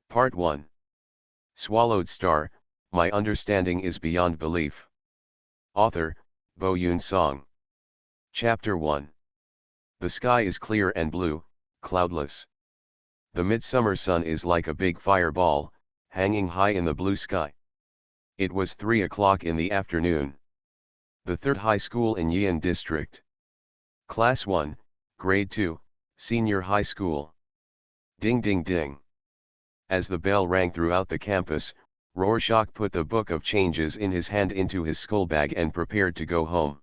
Part 1. Swallowed Star, My Understanding is Beyond Belief. Author, Bo Yoon Song. Chapter 1. The sky is clear and blue, cloudless. The midsummer sun is like a big fireball, hanging high in the blue sky. It was 3 o'clock in the afternoon. The third high school in Yeon District. Class 1, Grade 2, Senior High School. Ding ding ding. As the bell rang throughout the campus, Rorschach put the book of changes in his hand into his school bag and prepared to go home.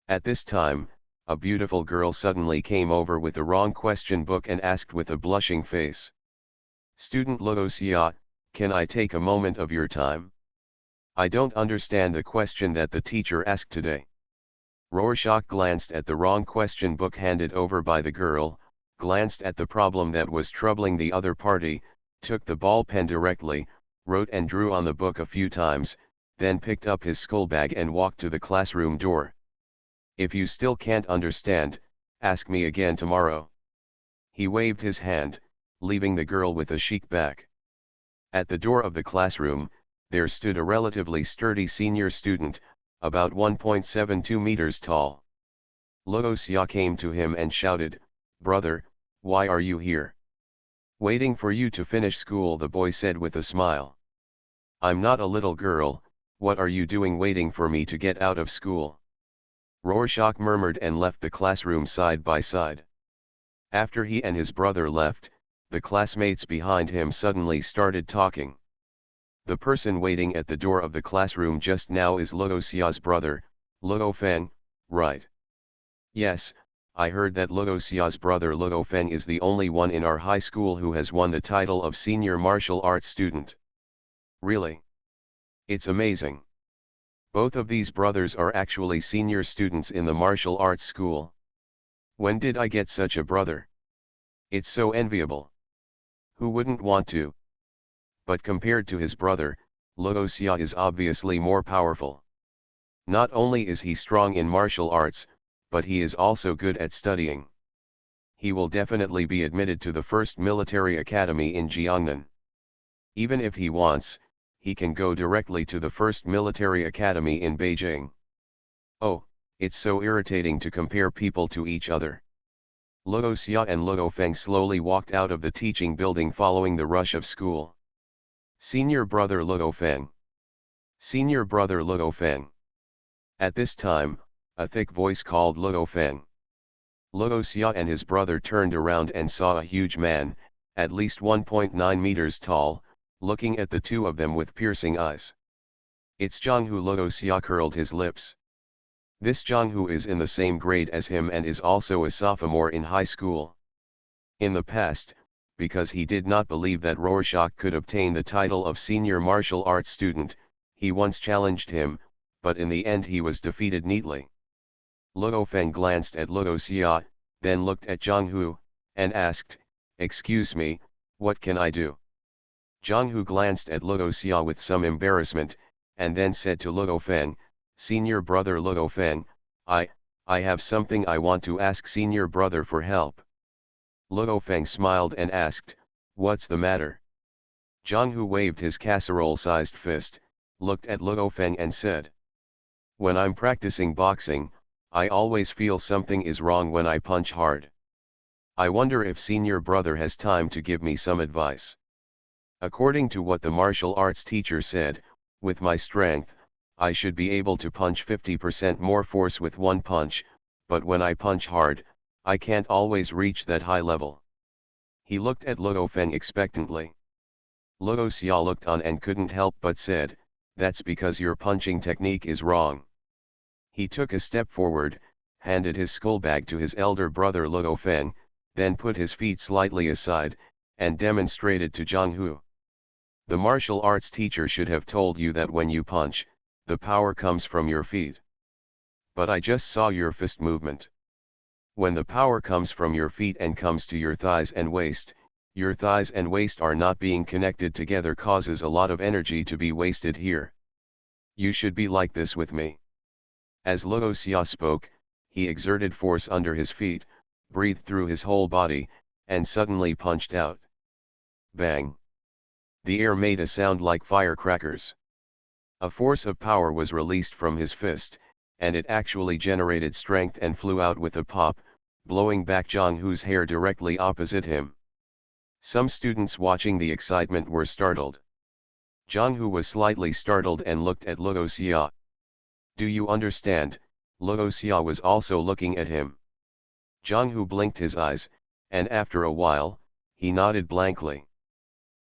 At this time, a beautiful girl suddenly came over with the wrong question book and asked with a blushing face. "Student Lodosia, can I take a moment of your time? I don't understand the question that the teacher asked today." Rorschach glanced at the wrong question book handed over by the girl, glanced at the problem that was troubling the other party, took the ball pen directly, wrote and drew on the book a few times, then picked up his school bag and walked to the classroom door. "If you still can't understand, ask me again tomorrow." He waved his hand, leaving the girl with a chic back. At the door of the classroom, there stood a relatively sturdy senior student, about 1.72 meters tall. Lodosia came to him and shouted, "Brother, why are you here?" "Waiting for you to finish school," the boy said with a smile. "I'm not a little girl, what are you doing waiting for me to get out of school?" Rorschach murmured and left the classroom side by side. After he and his brother left, the classmates behind him suddenly started talking. "The person waiting at the door of the classroom just now is Lodosia's brother, Lodo Feng, right?" "Yes, I heard that Lodosia's brother Lodo Feng is the only one in our high school who has won the title of senior martial arts student." "Really? It's amazing. Both of these brothers are actually senior students in the martial arts school. When did I get such a brother? It's so enviable. Who wouldn't want to?" But compared to his brother, Lodosia is obviously more powerful. Not only is he strong in martial arts, but he is also good at studying. He will definitely be admitted to the first military academy in Jiangnan. Even if he wants, he can go directly to the first military academy in Beijing. Oh, it's so irritating to compare people to each other. Lodosia and Lodo Feng slowly walked out of the teaching building following the rush of school. "Senior brother Lodo Feng. Senior brother Lodo Feng." At this time, a thick voice called Lodo Feng. Lodosia and his brother turned around and saw a huge man, at least 1.9 meters tall, looking at the two of them with piercing eyes. "It's Zhang," Lodosia curled his lips. This Zhang is in the same grade as him and is also a sophomore in high school. In the past, because he did not believe that Rorschach could obtain the title of senior martial arts student, he once challenged him, but in the end he was defeated neatly. Lodo Feng glanced at Lodosia, then looked at Zhang, and asked, "Excuse me, what can I do?" Zhang glanced at Lodosia with some embarrassment, and then said to Lodo Feng, "Senior brother Lodo Feng, I have something I want to ask senior brother for help." Lodo Feng smiled and asked, "What's the matter?" Zhang waved his casserole-sized fist, looked at Lodo Feng and said, "When I'm practicing boxing, I always feel something is wrong when I punch hard. I wonder if senior brother has time to give me some advice. According to what the martial arts teacher said, with my strength, I should be able to punch 50% more force with one punch, but when I punch hard, I can't always reach that high level." He looked at Lodo Feng expectantly. Lodosia looked on and couldn't help but said, "That's because your punching technique is wrong." He took a step forward, handed his school bag to his elder brother Lodo Feng, then put his feet slightly aside, and demonstrated to Zhang. "The martial arts teacher should have told you that when you punch, the power comes from your feet. But I just saw your fist movement. When the power comes from your feet and comes to your thighs and waist, your thighs and waist are not being connected together, causes a lot of energy to be wasted here. You should be like this with me." As Lodosia spoke, he exerted force under his feet, breathed through his whole body, and suddenly punched out. Bang! The air made a sound like firecrackers. A force of power was released from his fist, and it actually generated strength and flew out with a pop, blowing back Jong-hoo's hair directly opposite him. Some students watching the excitement were startled. Jong-hoo was slightly startled and looked at Luoxia. "Do you understand?" Luoxia was also looking at him. Jong-hoo blinked his eyes, and after a while, he nodded blankly.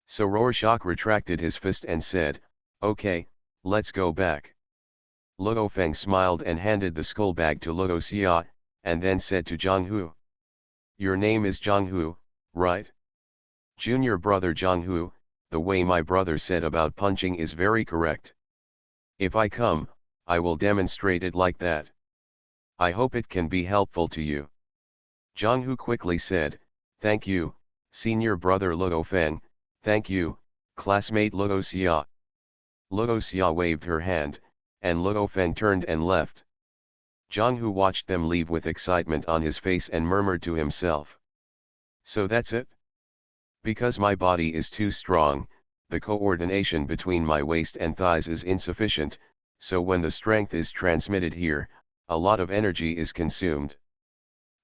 So Rorschach retracted his fist and said, "Okay, let's go back." Luo Feng smiled and handed the skull bag to Luoxia, and then said to Jong-hoo, "Your name is Jong-hoo, right? Junior brother Jong-hoo, the way my brother said about punching is very correct. If I come, I will demonstrate it like that. I hope it can be helpful to you." Jong-hoo quickly said, "Thank you, senior brother Luo Feng, thank you, classmate Luoxia." Luoxia waved her hand, and Luo Feng turned and left. Jong-hoo watched them leave with excitement on his face and murmured to himself, "So that's it? Because my body is too strong, the coordination between my waist and thighs is insufficient, so when the strength is transmitted here, a lot of energy is consumed."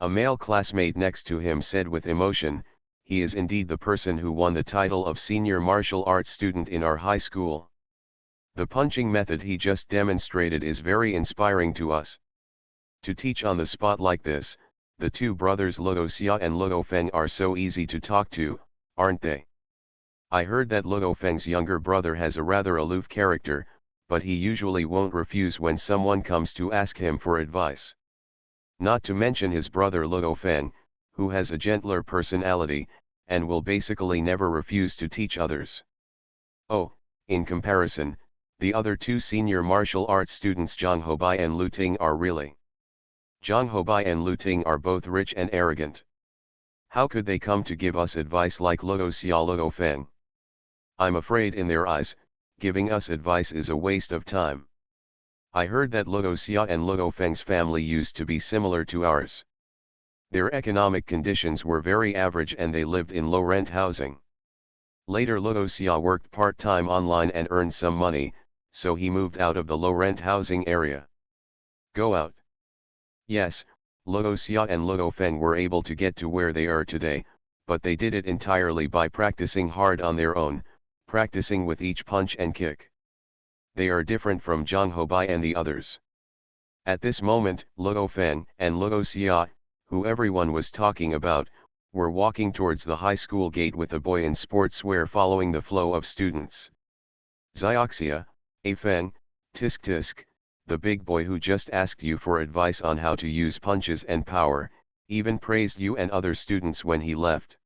A male classmate next to him said with emotion, "He is indeed the person who won the title of senior martial arts student in our high school. The punching method he just demonstrated is very inspiring to us. To teach on the spot like this, the two brothers Luoxia and Luo Feng are so easy to talk to, aren't they? I heard that Luo Feng's younger brother has a rather aloof character, but he usually won't refuse when someone comes to ask him for advice. Not to mention his brother Luo Feng, who has a gentler personality, and will basically never refuse to teach others. Oh, in comparison, the other two senior martial arts students Zhang Hobei and Lu Ting are really. Zhang Hobei and Lu Ting are both rich and arrogant. How could they come to give us advice like Luoxia Luo Feng? I'm afraid in their eyes, giving us advice is a waste of time. I heard that Luoxia and Luo Feng's family used to be similar to ours. Their economic conditions were very average and they lived in low-rent housing. Later Luoxia worked part-time online and earned some money, so he moved out of the low-rent housing area. Go out. Yes, Luoxia and Luo Feng were able to get to where they are today, but they did it entirely by practicing hard on their own, practicing with each punch and kick. They are different from Zhang Hobei and the others. At this moment, Luo Feng and Luoxia, who everyone was talking about, were walking towards the high school gate with a boy in sportswear following the flow of students. Zioxia, A Feng, tisk tisk, the big boy who just asked you for advice on how to use punches and power, even praised you and other students when he left.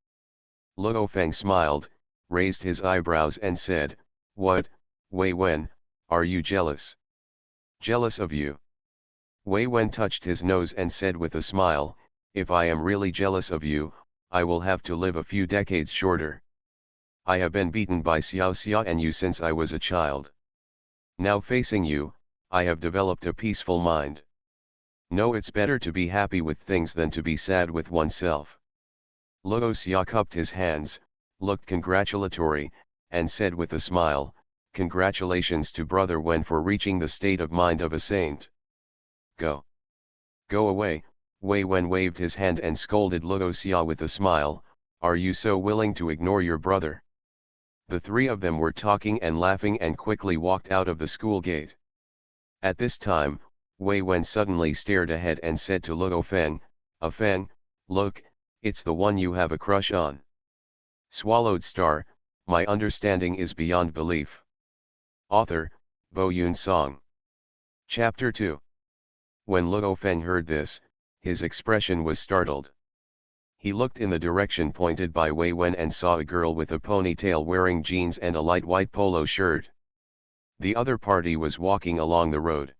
Luo Feng smiled, raised his eyebrows and said, "What, Wei Wen, are you jealous?" "Jealous of you?" Wei Wen touched his nose and said with a smile, "If I am really jealous of you, I will have to live a few decades shorter. I have been beaten by Xiao Xia and you since I was a child. Now facing you, I have developed a peaceful mind. No, it's better to be happy with things than to be sad with oneself." Luoxia cupped his hands, looked congratulatory, and said with a smile, "Congratulations to Brother Wen for reaching the state of mind of a saint. Go. Go away." Wei Wen waved his hand and scolded Luoxia with a smile, "Are you so willing to ignore your brother?" The three of them were talking and laughing and quickly walked out of the school gate. At this time, Wei Wen suddenly stared ahead and said to Luo Feng, "A Feng, look, it's the one you have a crush on." Swallowed Star, my understanding is beyond belief. Author, Bo Yun Song. Chapter 2. When Luo Feng heard this, his expression was startled. He looked in the direction pointed by Wei Wen and saw a girl with a ponytail wearing jeans and a light white polo shirt. The other party was walking along the road.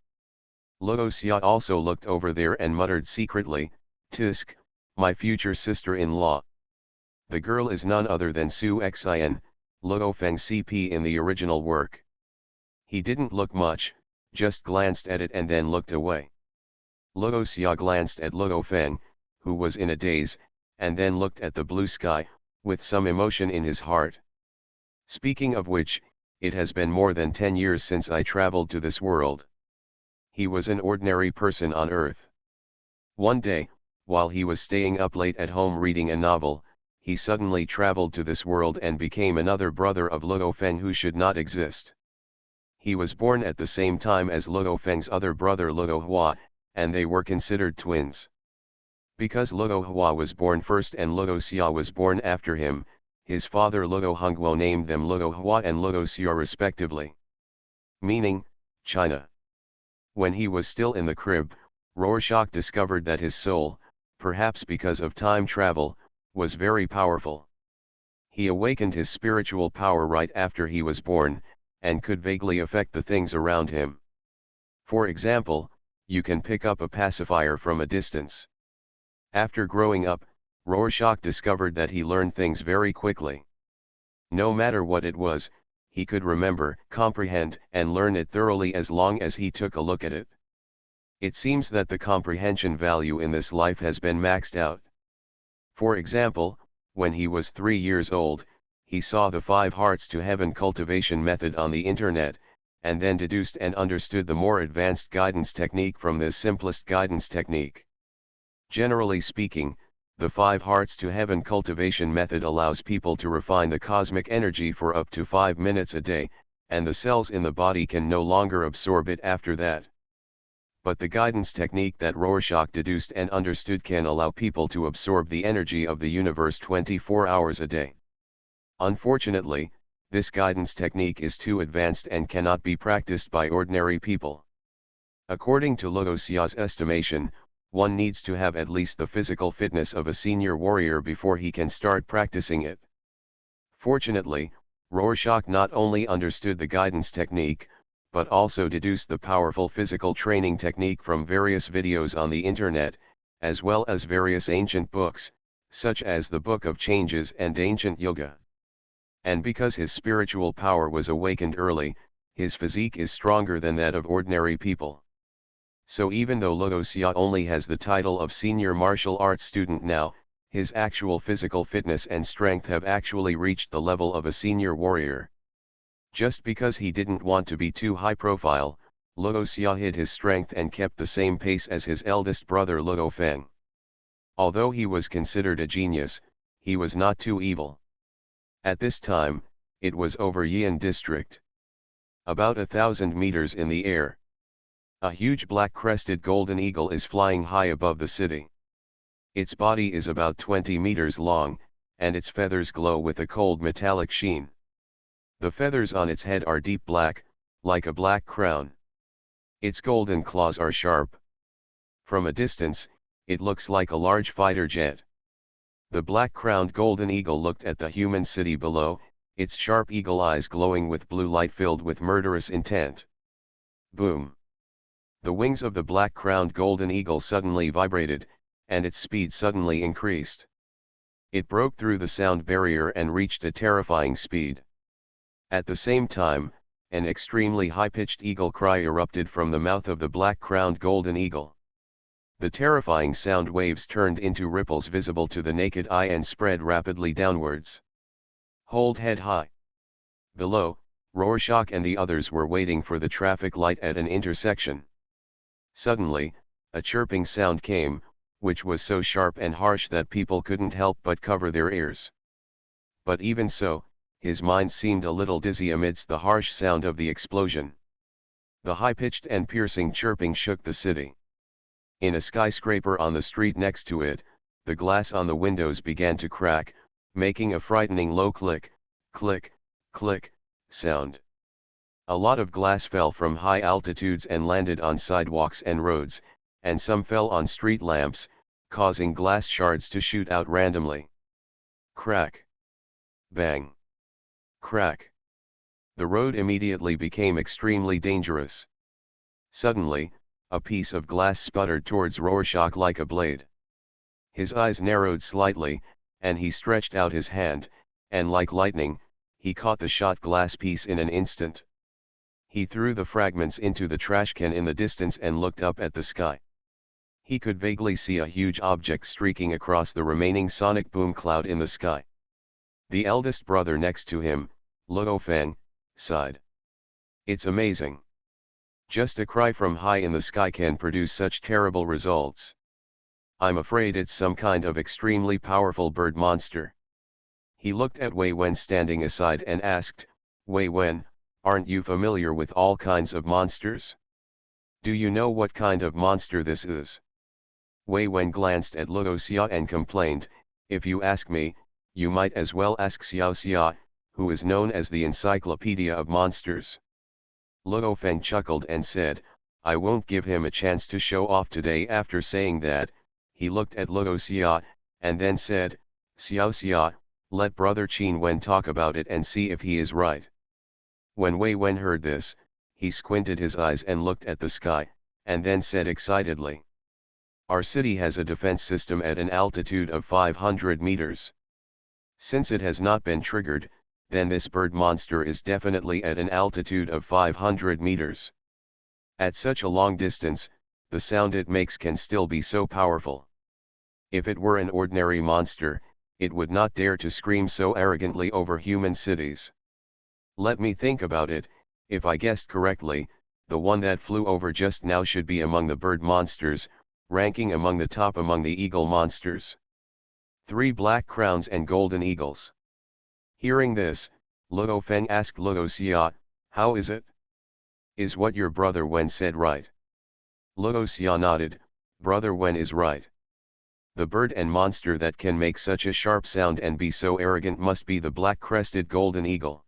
Luoxia also looked over there and muttered secretly, "Tisk, my future sister-in-law." The girl is none other than Su Xian, Luo Feng CP in the original work. He didn't look much, just glanced at it and then looked away. Luoxia glanced at Luo Feng, who was in a daze, and then looked at the blue sky, with some emotion in his heart. Speaking of which, it has been more than 10 years since I traveled to this world. He was an ordinary person on Earth. One day, while he was staying up late at home reading a novel, he suddenly traveled to this world and became another brother of Luo Feng who should not exist. He was born at the same time as Luo Feng's other brother Luo Hua, and they were considered twins. Because Luo Hua was born first and Luo Xia was born after him, his father Luo Hongguo named them Luo Hua and Luo Xia respectively. Meaning, China. When he was still in the crib, Rorschach discovered that his soul, perhaps because of time travel, was very powerful. He awakened his spiritual power right after he was born, and could vaguely affect the things around him. For example, you can pick up a pacifier from a distance. After growing up, Rorschach discovered that he learned things very quickly. No matter what it was, he could remember, comprehend, and learn it thoroughly as long as he took a look at it. It seems that the comprehension value in this life has been maxed out. For example, when he was 3 years old, he saw the 5 hearts to heaven cultivation method on the internet, and then deduced and understood the more advanced guidance technique from this simplest guidance technique. Generally speaking, the 5 hearts to heaven cultivation method allows people to refine the cosmic energy for up to 5 minutes a day, and the cells in the body can no longer absorb it after that. But the guidance technique that Rorschach deduced and understood can allow people to absorb the energy of the universe 24 hours a day. Unfortunately, this guidance technique is too advanced and cannot be practiced by ordinary people. According to Luo Xia's estimation, one needs to have at least the physical fitness of a senior warrior before he can start practicing it. Fortunately, Rorschach not only understood the guidance technique, but also deduced the powerful physical training technique from various videos on the internet, as well as various ancient books, such as the Book of Changes and Ancient Yoga. And because his spiritual power was awakened early, his physique is stronger than that of ordinary people. So even though Luo Xia only has the title of senior martial arts student now, his actual physical fitness and strength have actually reached the level of a senior warrior. Just because he didn't want to be too high profile, Luo Xia hid his strength and kept the same pace as his eldest brother Luo Feng. Although he was considered a genius, he was not too evil. At this time, it was over Yian district. About 1,000 meters in the air. A huge black-crested golden eagle is flying high above the city. Its body is about 20 meters long, and its feathers glow with a cold metallic sheen. The feathers on its head are deep black, like a black crown. Its golden claws are sharp. From a distance, it looks like a large fighter jet. The black-crowned golden eagle looked at the human city below, its sharp eagle eyes glowing with blue light filled with murderous intent. Boom! The wings of the black-crowned golden eagle suddenly vibrated, and its speed suddenly increased. It broke through the sound barrier and reached a terrifying speed. At the same time, an extremely high-pitched eagle cry erupted from the mouth of the black-crowned golden eagle. The terrifying sound waves turned into ripples visible to the naked eye and spread rapidly downwards. Hold head high. Below, Rorschach and the others were waiting for the traffic light at an intersection. Suddenly, a chirping sound came, which was so sharp and harsh that people couldn't help but cover their ears. But even so, his mind seemed a little dizzy amidst the harsh sound of the explosion. The high-pitched and piercing chirping shook the city. In a skyscraper on the street next to it, the glass on the windows began to crack, making a frightening low click, click, click, sound. A lot of glass fell from high altitudes and landed on sidewalks and roads, and some fell on street lamps, causing glass shards to shoot out randomly. Crack. Bang. Crack. The road immediately became extremely dangerous. Suddenly, a piece of glass sputtered towards Rorschach like a blade. His eyes narrowed slightly, and he stretched out his hand, and like lightning, he caught the shot glass piece in an instant. He threw the fragments into the trash can in the distance and looked up at the sky. He could vaguely see a huge object streaking across the remaining sonic boom cloud in the sky. The eldest brother next to him, Luo Feng sighed. It's amazing. Just a cry from high in the sky can produce such terrible results. I'm afraid it's some kind of extremely powerful bird monster. He looked at Wei Wen standing aside and asked, Wei Wen, aren't you familiar with all kinds of monsters? Do you know what kind of monster this is? Wei Wen glanced at Luo Xia and complained, if you ask me, you might as well ask Xiao Xia, who is known as the Encyclopedia of Monsters. Luo Feng chuckled and said, I won't give him a chance to show off today. After saying that, he looked at Luo Xia, and then said, Xiao Xia, let Brother Qin Wen talk about it and see if he is right. When Wei Wen heard this, he squinted his eyes and looked at the sky, and then said excitedly, our city has a defense system at an altitude of 500 meters. Since it has not been triggered, then this bird monster is definitely at an altitude of 500 meters. At such a long distance, the sound it makes can still be so powerful. If it were an ordinary monster, it would not dare to scream so arrogantly over human cities. Let me think about it. If I guessed correctly, the one that flew over just now should be among the bird monsters, ranking among the top among the eagle monsters. 3 black crowns and golden eagles. Hearing this, Luo Feng asked Luo Xia, how is it? Is what your brother Wen said right? Luo Xia nodded, brother Wen is right. The bird and monster that can make such a sharp sound and be so arrogant must be the black-crested golden eagle.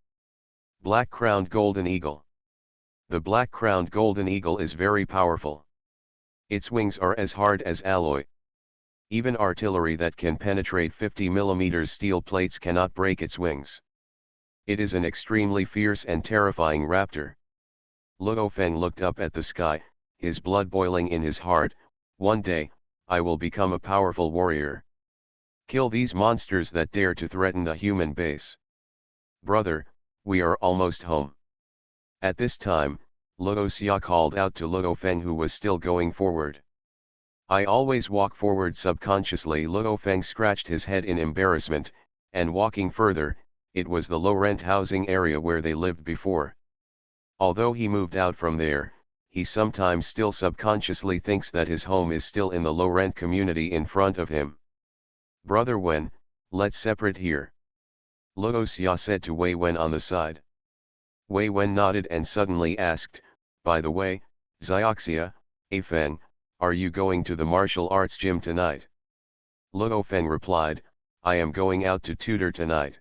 Black-crowned golden eagle. The black-crowned golden eagle is very powerful. Its wings are as hard as alloy. Even artillery that can penetrate 50 mm steel plates cannot break its wings. It is an extremely fierce and terrifying raptor. Luo Feng looked up at the sky, his blood boiling in his heart. One day, I will become a powerful warrior. Kill these monsters that dare to threaten the human base. Brother, we are almost home. At this time, Luo Xia called out to Luo Feng, who was still going forward. I always walk forward subconsciously. Luo Feng scratched his head in embarrassment, and walking further, it was the low-rent housing area where they lived before. Although he moved out from there, he sometimes still subconsciously thinks that his home is still in the low-rent community in front of him. Brother Wen, let's separate here. Luo Xia said to Wei Wen on the side. Wei Wen nodded and suddenly asked, by the way, Xiaoxia, Feng, are you going to the martial arts gym tonight? Luo Feng replied, I am going out to tutor tonight.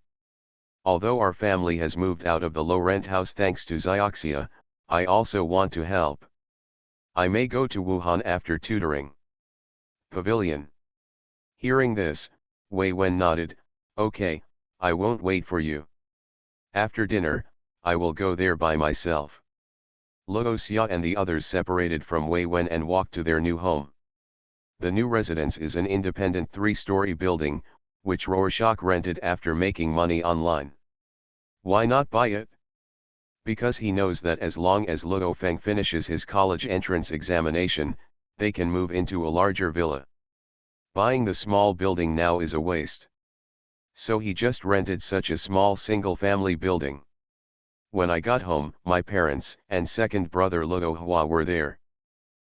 Although our family has moved out of the low-rent house thanks to Xiaoxia, I also want to help. I may go to Wuhan after tutoring. Pavilion. Hearing this, Wei Wen nodded, okay, I won't wait for you. After dinner, I will go there by myself. Luo Xia and the others separated from Wei Wen and walked to their new home. The new residence is an independent 3-story building, which Rorschach rented after making money online. Why not buy it? Because he knows that as long as Luo Feng finishes his college entrance examination, they can move into a larger villa. Buying the small building now is a waste. So he just rented such a small single-family building. When I got home, my parents and second brother Luo Hua were there.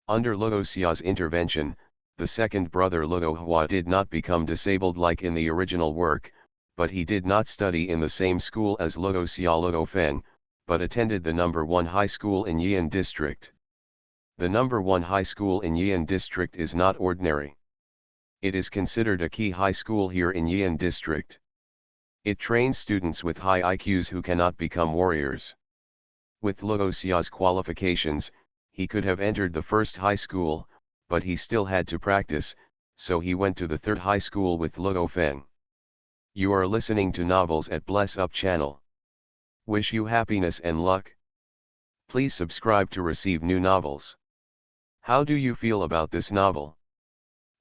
Under Luo Xia's intervention, the second brother Luo Hua did not become disabled like in the original work, but he did not study in the same school as Luo Xia Luo Feng, but attended the No. 1 high school in Yian district. The No. 1 high school in Yian district is not ordinary. It is considered a key high school here in Yian district. It trains students with high IQs who cannot become warriors. With Luo Xia's qualifications, he could have entered the first high school, but he still had to practice, so he went to the third high school with Luo Feng. You are listening to Novels at Bless Up channel. Wish you happiness and luck. Please subscribe to receive new novels. How do you feel about this novel?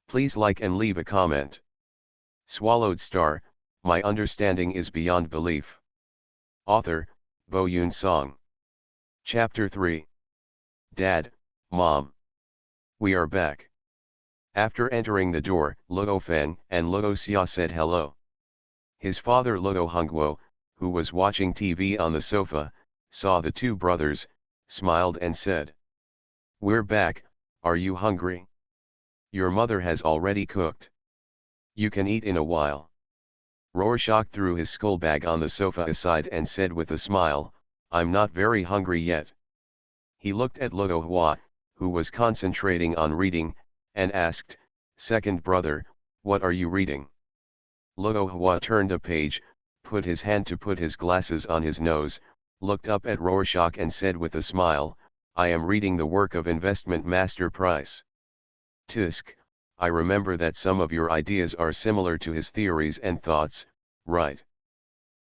Please like and leave a comment. Swallowed Star, my understanding is beyond belief. Author, Bo Yun Song. Chapter 3. Dad, Mom. We are back. After entering the door, Luo Feng and Luo Xia said hello. His father Luo Hongguo, who was watching TV on the sofa, saw the two brothers, smiled and said, "We're back, are you hungry? Your mother has already cooked. You can eat in a while." Rorschach threw his school bag on the sofa aside and said with a smile, "I'm not very hungry yet." He looked at Luo Hua, who was concentrating on reading, and asked, "Second brother, what are you reading?" Luo Hua turned a page, put his hand to put his glasses on his nose, looked up at Rorschach and said with a smile, "I am reading the work of investment master Price. Tisk, I remember that some of your ideas are similar to his theories and thoughts, right?"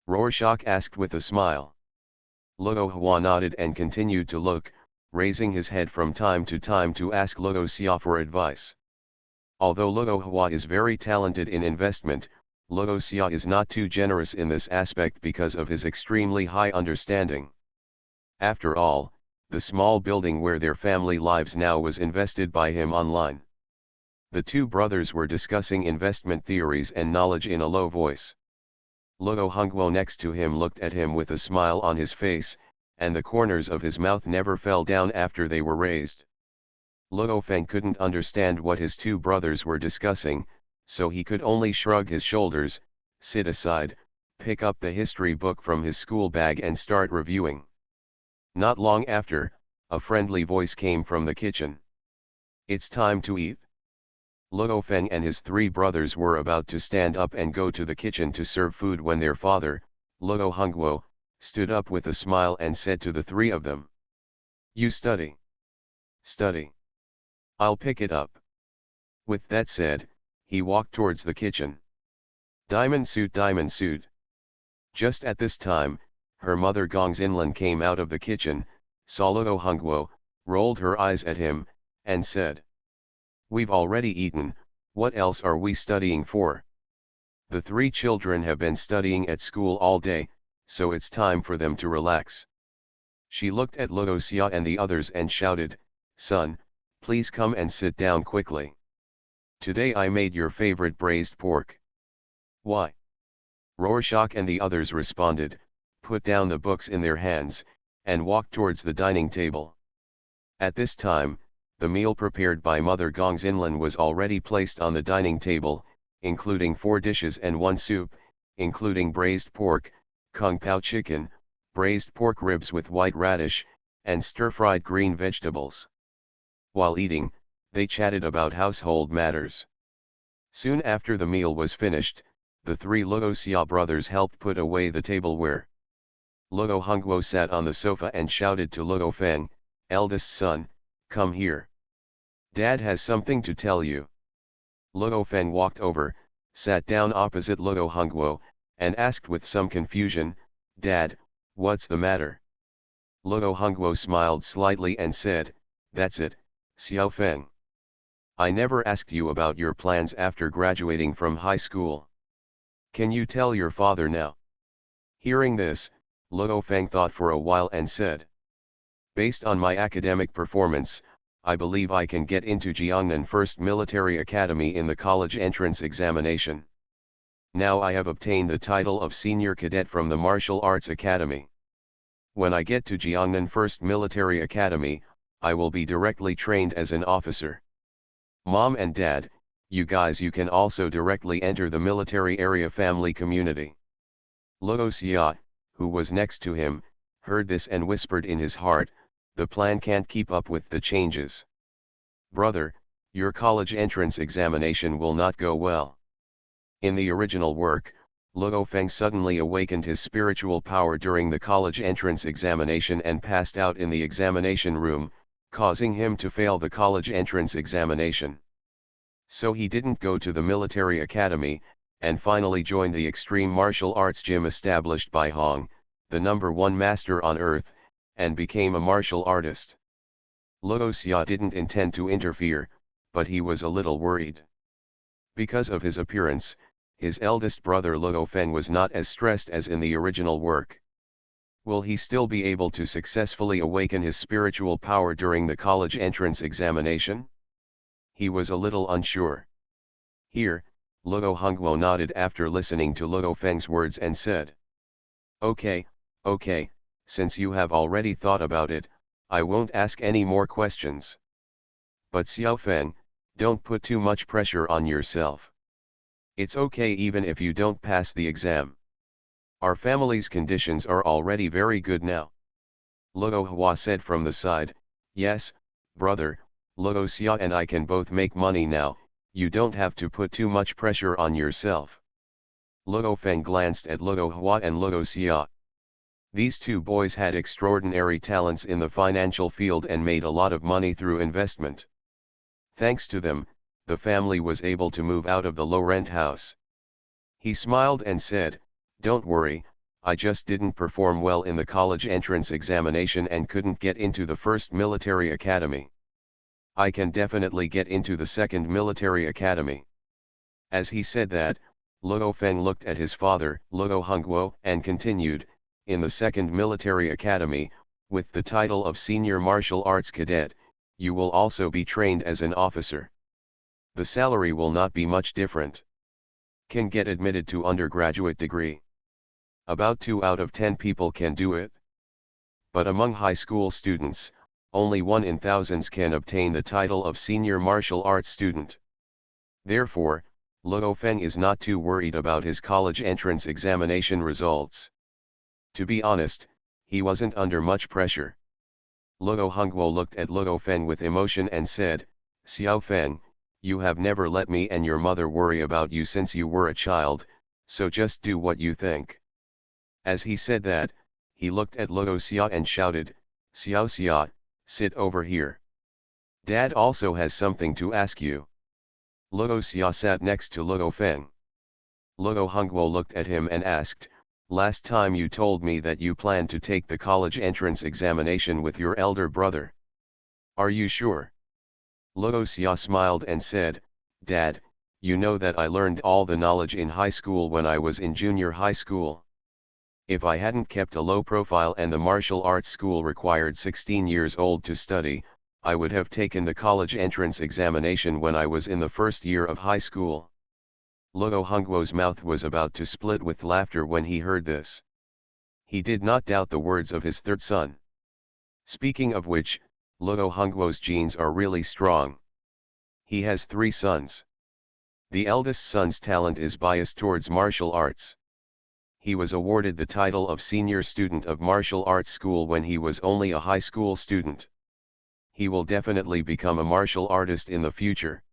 Rorschach asked with a smile. Luo Hua nodded and continued to look, raising his head from time to time to ask Luo Xia for advice. Although Luo Hua is very talented in investment, Luo Xia is not too generous in this aspect because of his extremely high understanding. After all, the small building where their family lives now was invested by him online. The two brothers were discussing investment theories and knowledge in a low voice. Luo Hongguo next to him looked at him with a smile on his face, and the corners of his mouth never fell down after they were raised. Luo Feng couldn't understand what his two brothers were discussing, so he could only shrug his shoulders, sit aside, pick up the history book from his school bag and start reviewing. Not long after, a friendly voice came from the kitchen. "It's time to eat." Luo Feng and his three brothers were about to stand up and go to the kitchen to serve food when their father, Luo Hongguo, stood up with a smile and said to the three of them, "You study. Study. I'll pick it up." With that said, he walked towards the kitchen. Diamond suit, diamond suit. Just at this time, her mother Gong Xinlan came out of the kitchen, saw Luo Hongguo, rolled her eyes at him, and said, "We've already eaten, what else are we studying for? The three children have been studying at school all day, so it's time for them to relax." She looked at Luo Xia and the others and shouted, "Son, please come and sit down quickly. Today I made your favorite braised pork." "Why?" Rorschach and the others responded, put down the books in their hands, and walked towards the dining table. At this time, the meal prepared by Mother Gong Xinlan was already placed on the dining table, including 4 dishes and 1 soup, including braised pork, kung pao chicken, braised pork ribs with white radish, and stir-fried green vegetables. While eating, they chatted about household matters. Soon after the meal was finished, the 3 Luo Xia brothers helped put away the tableware. Luo Hongguo sat on the sofa and shouted to Luo Feng, "Eldest son, come here. Dad has something to tell you." Luo Feng walked over, sat down opposite Luo Hongguo, and asked with some confusion, "Dad, what's the matter?" Luo Hongguo smiled slightly and said, "That's it, Xiao Feng. I never asked you about your plans after graduating from high school. Can you tell your father now?" Hearing this, Luo Feng thought for a while and said, "Based on my academic performance, I believe I can get into Jiangnan First Military Academy in the college entrance examination. Now I have obtained the title of senior cadet from the Martial Arts Academy. When I get to Jiangnan First Military Academy, I will be directly trained as an officer. Mom and Dad, you can also directly enter the military area family community." Luo Xia, who was next to him, heard this and whispered in his heart, "The plan can't keep up with the changes. Brother, your college entrance examination will not go well." In the original work, Luo Feng suddenly awakened his spiritual power during the college entrance examination and passed out in the examination room, causing him to fail the college entrance examination. So he didn't go to the military academy, and finally joined the extreme martial arts gym established by Hong, the #1 master on earth, and became a martial artist. Luo Xia didn't intend to interfere, but he was a little worried. Because of his appearance, his eldest brother Luo Feng was not as stressed as in the original work. Will he still be able to successfully awaken his spiritual power during the college entrance examination? He was a little unsure. Here, Luo Hongguo nodded after listening to Luo Feng's words and said, Okay, okay, since you have already thought about it, I won't ask any more questions. But Xiaofeng, don't put too much pressure on yourself. It's okay even if you don't pass the exam. Our family's conditions are already very good now. Luo Hua said from the side, yes, brother, Luo Xia and I can both make money now, you don't have to put too much pressure on yourself. Luo Feng glanced at Luo Hua and Luo Xia. These two boys had extraordinary talents in the financial field and made a lot of money through investment. Thanks to them, the family was able to move out of the low-rent house. He smiled and said, don't worry, I just didn't perform well in the college entrance examination and couldn't get into the first military academy. I can definitely get into the second military academy. As he said that, Luo Feng looked at his father, Luo Hongguo, and continued, in the second military academy, with the title of senior martial arts cadet, you will also be trained as an officer. The salary will not be much different. Can get admitted to undergraduate degree. About 2 out of 10 people can do it. But among high school students, only 1 in thousands can obtain the title of senior martial arts student. Therefore, Luo Feng is not too worried about his college entrance examination results. To be honest, he wasn't under much pressure. Luo Hongguo looked at Luo Feng with emotion and said, Xiao Feng, you have never let me and your mother worry about you since you were a child, so just do what you think. As he said that, he looked at Luo Xia and shouted, Xiao Xia, sit over here. Dad also has something to ask you. Luo Xia sat next to Luo Feng. Luo Hongguo looked at him and asked, last time you told me that you planned to take the college entrance examination with your elder brother. Are you sure? Luo Xia smiled and said, Dad, you know that I learned all the knowledge in high school when I was in junior high school. If I hadn't kept a low profile and the martial arts school required 16 years old to study, I would have taken the college entrance examination when I was in the first year of high school. Luo Hongguo's mouth was about to split with laughter when he heard this. He did not doubt the words of his third son. Speaking of which, Luo Hongguo's genes are really strong. He has 3 sons. The eldest son's talent is biased towards martial arts. He was awarded the title of senior student of martial arts school when he was only a high school student. He will definitely become a martial artist in the future.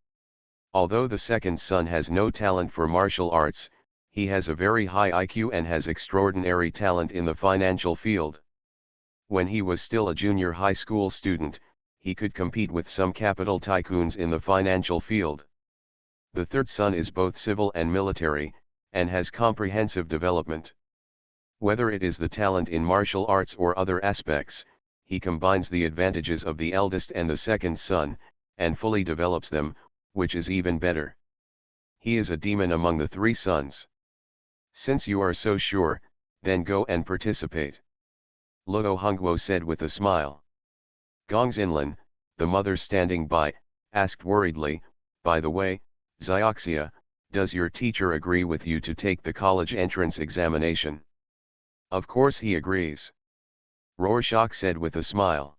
Although the second son has no talent for martial arts, he has a very high IQ and has extraordinary talent in the financial field. When he was still a junior high school student, he could compete with some capital tycoons in the financial field. The third son is both civil and military, and has comprehensive development. Whether it is the talent in martial arts or other aspects, he combines the advantages of the eldest and the second son, and fully develops them, which is even better. He is a demon among the 3 sons. Since you are so sure, then go and participate. Luo Hongguo said with a smile. Gong Xinlan, the mother standing by, asked worriedly, by the way, Xioxia, does your teacher agree with you to take the college entrance examination? Of course he agrees. Rorschach said with a smile.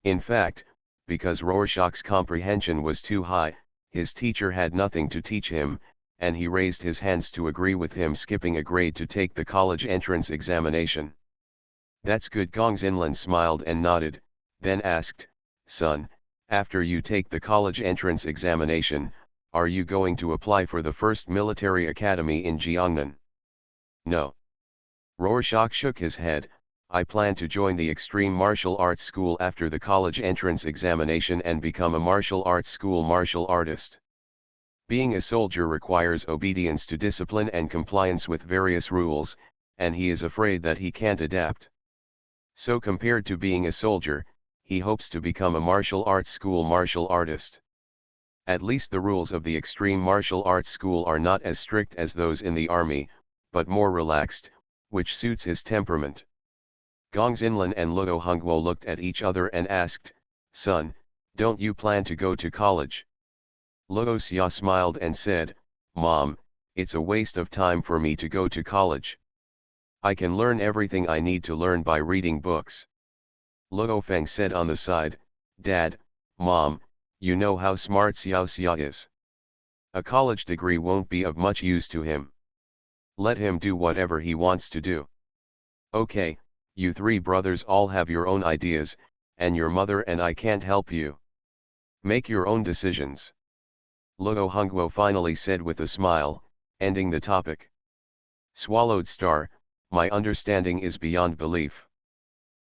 In fact, because Rorschach's comprehension was too high, his teacher had nothing to teach him, and he raised his hands to agree with him skipping a grade to take the college entrance examination. That's good. Gong Xinlan smiled and nodded, then asked, son, after you take the college entrance examination, are you going to apply for the first military academy in Jiangnan? No. Rorschach shook his head. I plan to join the Extreme Martial Arts School after the college entrance examination and become a martial arts school martial artist. Being a soldier requires obedience to discipline and compliance with various rules, and he is afraid that he can't adapt. So compared to being a soldier, he hopes to become a martial arts school martial artist. At least the rules of the Extreme Martial Arts School are not as strict as those in the army, but more relaxed, which suits his temperament. Gong Xinlan and Luo Hongguo looked at each other and asked, son, don't you plan to go to college? Luo Xia smiled and said, Mom, it's a waste of time for me to go to college. I can learn everything I need to learn by reading books. Luo Feng said on the side, Dad, Mom, you know how smart Xiao Xia is. A college degree won't be of much use to him. Let him do whatever he wants to do. Okay, you three brothers all have your own ideas, and your mother and I can't help you. Make your own decisions. Luo Hongguo finally said with a smile, ending the topic. Swallowed Star, my understanding is beyond belief.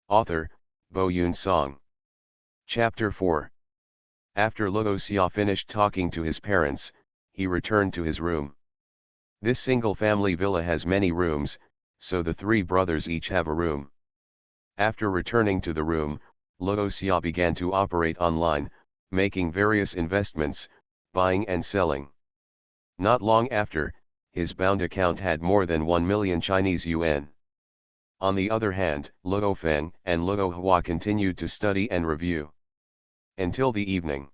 Author, Bo Yun Song. Chapter 4. After Luo Xia finished talking to his parents, he returned to his room. This single-family villa has many rooms, so the three brothers each have a room. After returning to the room, Luo Xia began to operate online, making various investments, buying and selling. Not long after, his bound account had more than 1 million Chinese yuan. On the other hand, Luo Feng and Luo Hua continued to study and review. Until the evening.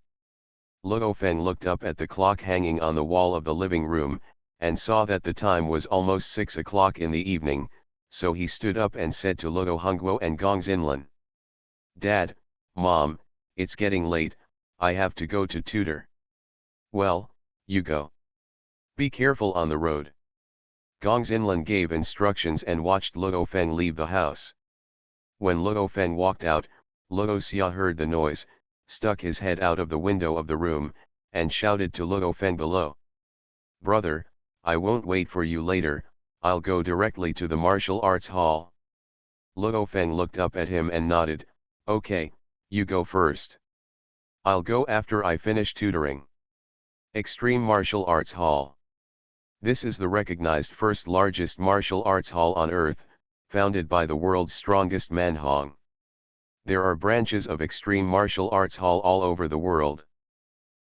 Luo Feng looked up at the clock hanging on the wall of the living room, and saw that the time was almost 6 o'clock in the evening, so he stood up and said to Luo Hongguo and Gong Xinlan. Dad, Mom, it's getting late, I have to go to tutor. Well, you go. Be careful on the road. Gong Xinlan gave instructions and watched Luo Feng leave the house. When Luo Feng walked out, Luo Xia heard the noise, stuck his head out of the window of the room, and shouted to Luo Feng below. Brother, I won't wait for you later, I'll go directly to the martial arts hall. Luo Feng looked up at him and nodded, okay, you go first. I'll go after I finish tutoring. Extreme Martial Arts Hall. This is the recognized first largest martial arts hall on earth, founded by the world's strongest man Hong. There are branches of Extreme Martial Arts Hall all over the world.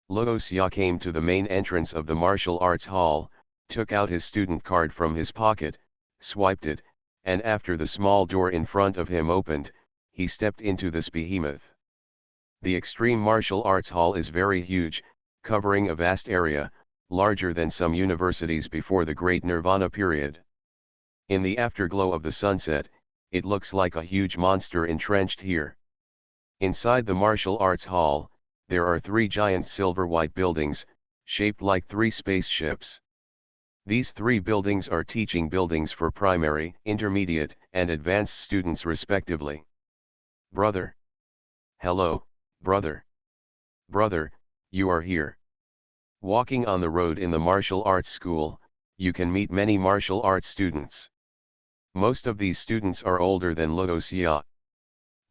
Luo Xia came to the main entrance of the martial arts hall, took out his student card from his pocket, swiped it, and after the small door in front of him opened, he stepped into this behemoth. The Extreme Martial Arts Hall is very huge, covering a vast area, larger than some universities before the Great Nirvana period. In the afterglow of the sunset, it looks like a huge monster entrenched here. Inside the martial arts hall, there are 3 giant silver-white buildings, shaped like 3 spaceships. These 3 buildings are teaching buildings for primary, intermediate, and advanced students respectively. Brother. Hello, brother. Brother, you are here. Walking on the road in the martial arts school, you can meet many martial arts students. Most of these students are older than Luo Xia.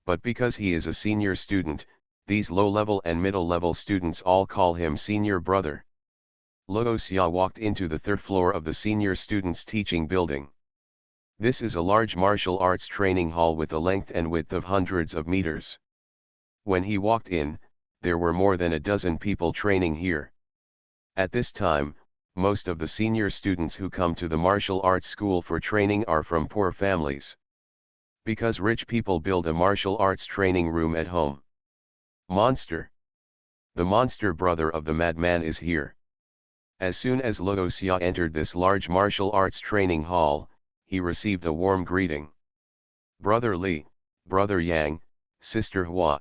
But because he is a senior student, these low-level and middle-level students all call him senior brother. Luo Xia walked into the 3rd floor of the senior students teaching building. This is a large martial arts training hall with a length and width of hundreds of meters. When he walked in, there were more than a dozen people training here. At this time, most of the senior students who come to the martial arts school for training are from poor families. Because rich people build a martial arts training room at home. Monster. The monster brother of the madman is here. As soon as Luo Xia entered this large martial arts training hall, he received a warm greeting. Brother Li, Brother Yang, Sister Hua.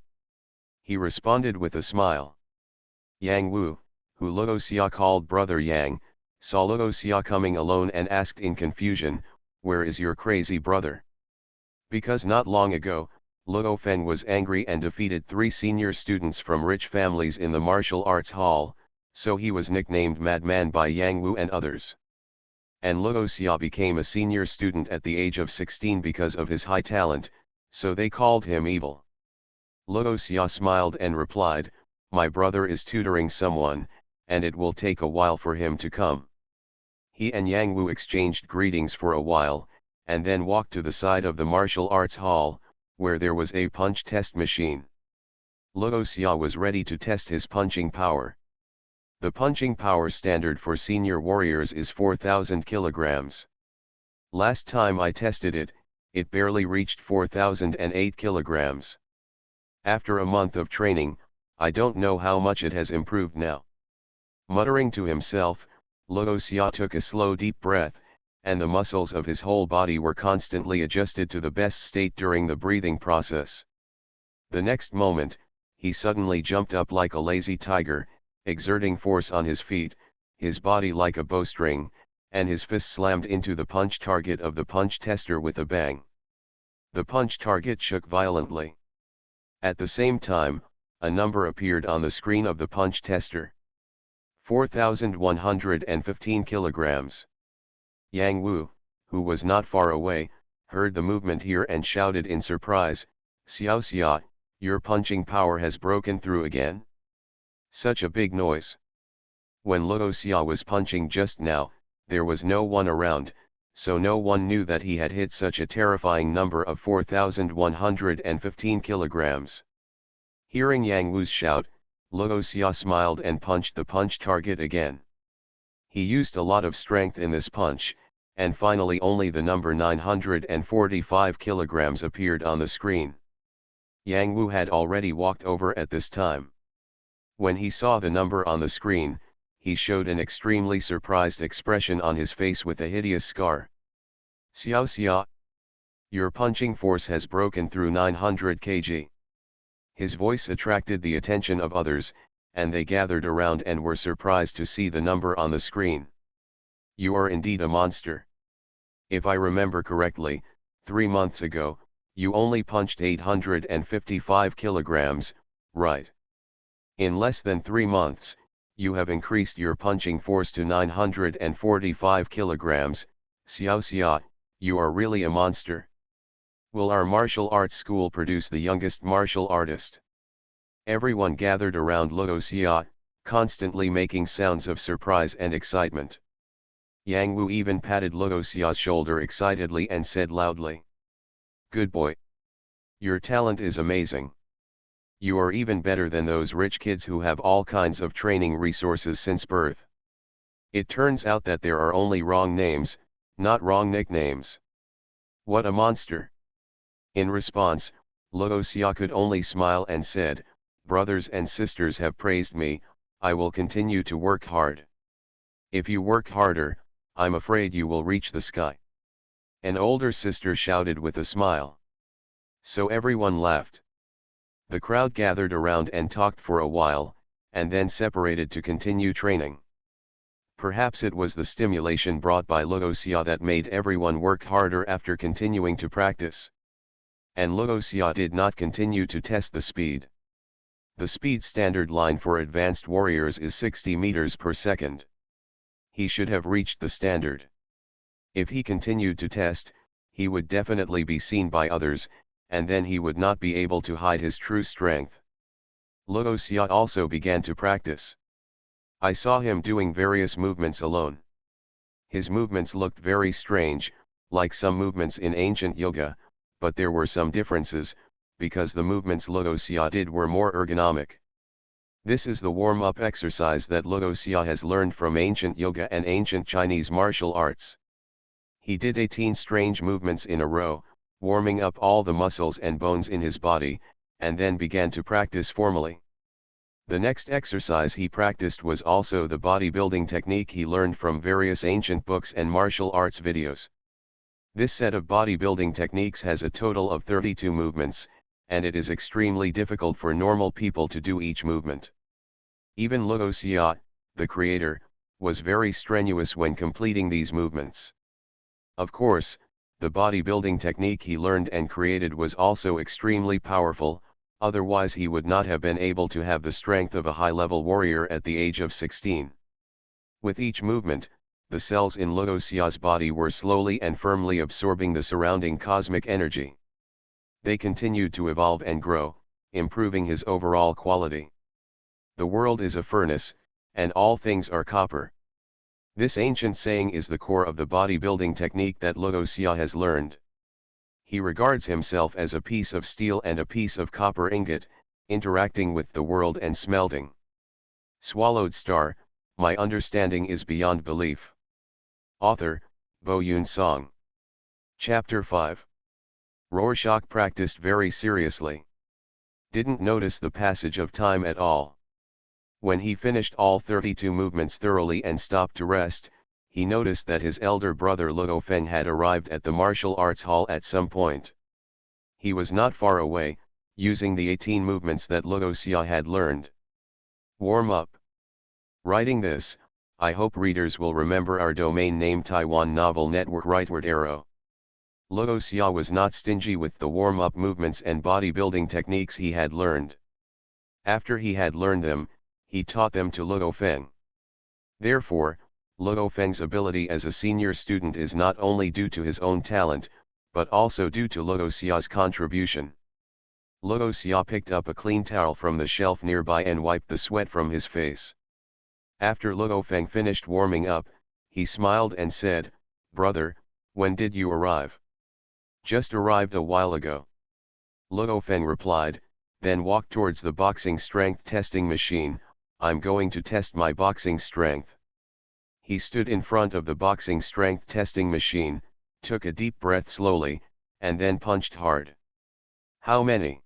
He responded with a smile. Yang Wu, who Luo Xia called Brother Yang, saw Luo Xia coming alone and asked in confusion, where is your crazy brother? Because not long ago, Luo Feng was angry and defeated 3 senior students from rich families in the martial arts hall, so he was nicknamed Madman by Yang Wu and others. And Luo Xia became a senior student at the age of 16 because of his high talent, so they called him evil. Luo Xia smiled and replied, my brother is tutoring someone, and it will take a while for him to come. He and Yang Wu exchanged greetings for a while, and then walked to the side of the martial arts hall, where there was a punch test machine. Luo Xia was ready to test his punching power. The punching power standard for senior warriors is 4,000 kilograms. Last time I tested it, it barely reached 4,008 kilograms. After a month of training, I don't know how much it has improved now. Muttering to himself, Luo Xia took a slow deep breath, and the muscles of his whole body were constantly adjusted to the best state during the breathing process. The next moment, he suddenly jumped up like a lazy tiger, exerting force on his feet, his body like a bowstring, and his fist slammed into the punch target of the punch tester with a bang. The punch target shook violently. At the same time, a number appeared on the screen of the punch tester. 4,115 kilograms. Yang Wu, who was not far away, heard the movement here and shouted in surprise, "Xiao Xia, your punching power has broken through again." Such a big noise. When Luo Xia was punching just now, there was no one around, so no one knew that he had hit such a terrifying number of 4,115 kilograms. Hearing Yang Wu's shout, Luo Xia smiled and punched the punch target again. He used a lot of strength in this punch, and finally only the number 945 kilograms appeared on the screen. Yang Wu had already walked over at this time. When he saw the number on the screen, he showed an extremely surprised expression on his face with a hideous scar. "Xiao Xia, your punching force has broken through 900 kg. His voice attracted the attention of others, and they gathered around and were surprised to see the number on the screen. "You are indeed a monster. If I remember correctly, 3 months ago, you only punched 855 kilograms, right? In less than 3 months, you have increased your punching force to 945 kilograms, Xiao Xia, you are really a monster. Will our martial arts school produce the youngest martial artist?" Everyone gathered around Luo Xia, constantly making sounds of surprise and excitement. Yang Wu even patted Luo Xia's shoulder excitedly and said loudly, "Good boy. Your talent is amazing. You are even better than those rich kids who have all kinds of training resources since birth. It turns out that there are only wrong names, not wrong nicknames. What a monster." In response, Luo Xia could only smile and said, "Brothers and sisters have praised me, I will continue to work hard. If you work harder, I'm afraid you will reach the sky." An older sister shouted with a smile. So everyone laughed. The crowd gathered around and talked for a while, and then separated to continue training. Perhaps it was the stimulation brought by Luo Xia that made everyone work harder after continuing to practice. And Luo Xia did not continue to test the speed. The speed standard line for advanced warriors is 60 meters per second. He should have reached the standard. If he continued to test, he would definitely be seen by others, and then he would not be able to hide his true strength. Luo Xia also began to practice. I saw him doing various movements alone. His movements looked very strange, like some movements in ancient yoga, but there were some differences, because the movements Luo Xia did were more ergonomic. This is the warm-up exercise that Luo Xia has learned from ancient yoga and ancient Chinese martial arts. He did 18 strange movements in a row, warming up all the muscles and bones in his body, and then began to practice formally. The next exercise he practiced was also the bodybuilding technique he learned from various ancient books and martial arts videos. This set of bodybuilding techniques has a total of 32 movements, and it is extremely difficult for normal people to do each movement. Even Luo Xia, the creator, was very strenuous when completing these movements. Of course, the bodybuilding technique he learned and created was also extremely powerful, otherwise he would not have been able to have the strength of a high-level warrior at the age of 16. With each movement, the cells in Luo Xia's body were slowly and firmly absorbing the surrounding cosmic energy. They continued to evolve and grow, improving his overall quality. The world is a furnace, and all things are copper. This ancient saying is the core of the bodybuilding technique that Luo Xia has learned. He regards himself as a piece of steel and a piece of copper ingot, interacting with the world and smelting. Swallowed Star, my understanding is beyond belief. Author, Bo Yun Song. Chapter 5. Rorschach practiced very seriously. Didn't notice the passage of time at all. When he finished all 32 movements thoroughly and stopped to rest, he noticed that his elder brother Luo Feng had arrived at the martial arts hall at some point. He was not far away, using the 18 movements that Luo Xia had learned. Warm up. Writing this, I hope readers will remember our domain name Taiwan Novel Network rightward arrow. Luo Xia was not stingy with the warm-up movements and bodybuilding techniques he had learned. After he had learned them, he taught them to Luo Feng. Therefore, Luo Feng's ability as a senior student is not only due to his own talent, but also due to Luo Xia's contribution. Luo Xia picked up a clean towel from the shelf nearby and wiped the sweat from his face. After Luo Feng finished warming up, he smiled and said, "Brother, when did you arrive?" "Just arrived a while ago." Luo Feng replied, then walked towards the boxing strength testing machine. "I'm going to test my boxing strength." He stood in front of the boxing strength testing machine, took a deep breath slowly, and then punched hard. "How many?"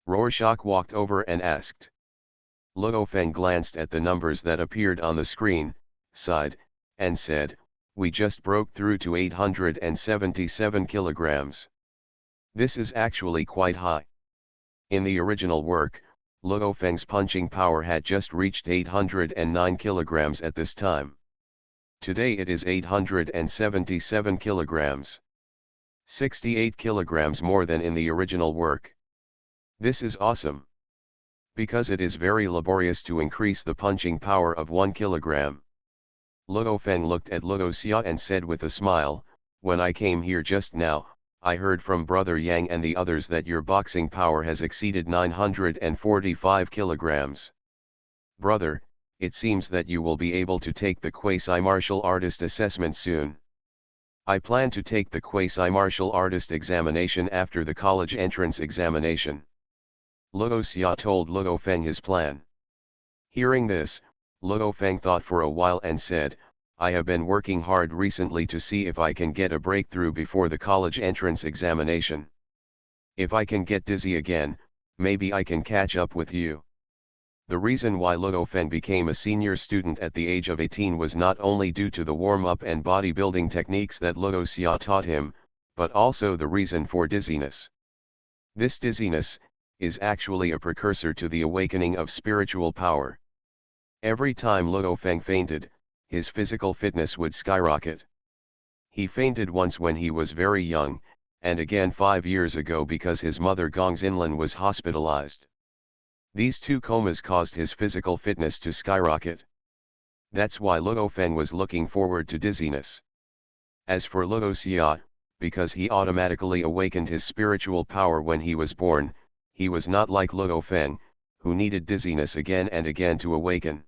Rorschach walked over and asked. Luo Feng glanced at the numbers that appeared on the screen, sighed, and said, "We just broke through to 877 kilograms. This is actually quite high." In the original work, Luo Feng's punching power had just reached 809 kilograms at this time. Today it is 877 kilograms. 68 kilograms more than in the original work. This is awesome. Because it is very laborious to increase the punching power of 1 kilogram. Luo Feng looked at Luo Xia and said with a smile, "When I came here just now, I heard from Brother Yang and the others that your boxing power has exceeded 945 kilograms. Brother, it seems that you will be able to take the quasi-martial artist assessment soon." "I plan to take the quasi-martial artist examination after the college entrance examination." Luo Xia told Luo Feng his plan. Hearing this, Luo Feng thought for a while and said, "I have been working hard recently to see if I can get a breakthrough before the college entrance examination. If I can get dizzy again, maybe I can catch up with you." The reason why Luo Feng became a senior student at the age of 18 was not only due to the warm-up and bodybuilding techniques that Luo Xia taught him, but also the reason for dizziness. This dizziness is actually a precursor to the awakening of spiritual power. Every time Luo Feng fainted, his physical fitness would skyrocket. He fainted once when he was very young, and again 5 years ago because his mother Gong Xinlan was hospitalized. These two comas caused his physical fitness to skyrocket. That's why Luo Feng was looking forward to dizziness. As for Luo Xia, because he automatically awakened his spiritual power when he was born, he was not like Luo Feng, who needed dizziness again and again to awaken.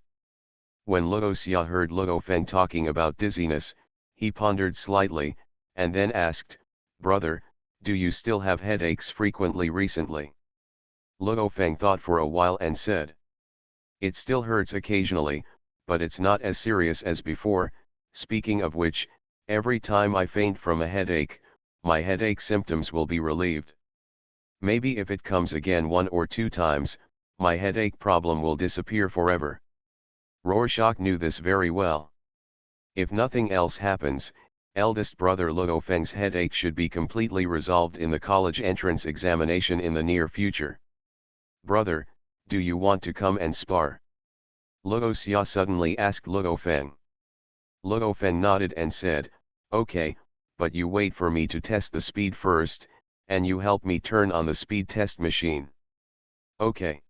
When Luo Xia heard Luo Feng talking about dizziness, he pondered slightly, and then asked, "Brother, do you still have headaches frequently recently?" Luo Feng thought for a while and said, "It still hurts occasionally, but it's not as serious as before. Speaking of which, every time I faint from a headache, my headache symptoms will be relieved. Maybe if it comes again 1 or 2 times, my headache problem will disappear forever." Rorschach knew this very well. If nothing else happens, eldest brother Luo Feng's headache should be completely resolved in the college entrance examination in the near future. "Brother, do you want to come and spar?" Luo Xia suddenly asked Luo Feng. Luo Feng nodded and said, "Okay, but you wait for me to test the speed first, and you help me turn on the speed test machine." "Okay."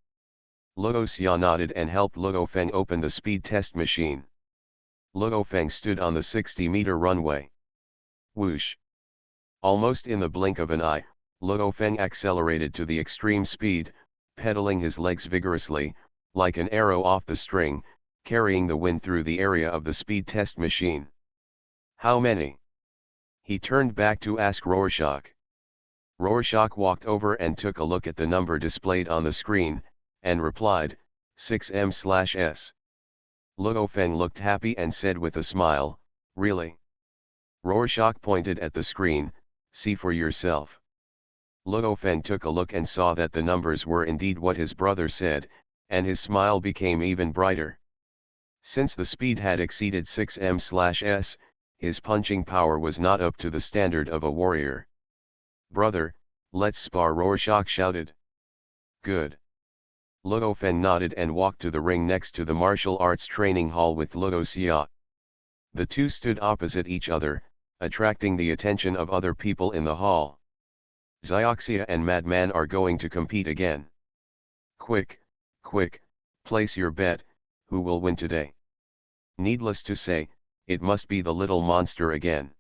Luo Xia nodded and helped Luo Feng open the speed test machine. Luo Feng stood on the 60-meter runway. Whoosh! Almost in the blink of an eye, Luo Feng accelerated to the extreme speed, pedaling his legs vigorously, like an arrow off the string, carrying the wind through the area of the speed test machine. "How many?" he turned back to ask Rorschach. Rorschach walked over and took a look at the number displayed on the screen, and replied, 6m/s. Luo Feng looked happy and said with a smile, "Really?" Rorschach pointed at the screen, "See for yourself." Luo Feng took a look and saw that the numbers were indeed what his brother said, and his smile became even brighter. Since the speed had exceeded 6m/s, his punching power was not up to the standard of a warrior. "Brother, let's spar," Rorschach shouted. "Good." Luo Feng nodded and walked to the ring next to the martial arts training hall with Luo Xia. The two stood opposite each other, attracting the attention of other people in the hall. "Xioxia and Madman are going to compete again. Quick, quick, place your bet, who will win today?" Needless to say, it must be the little monster again.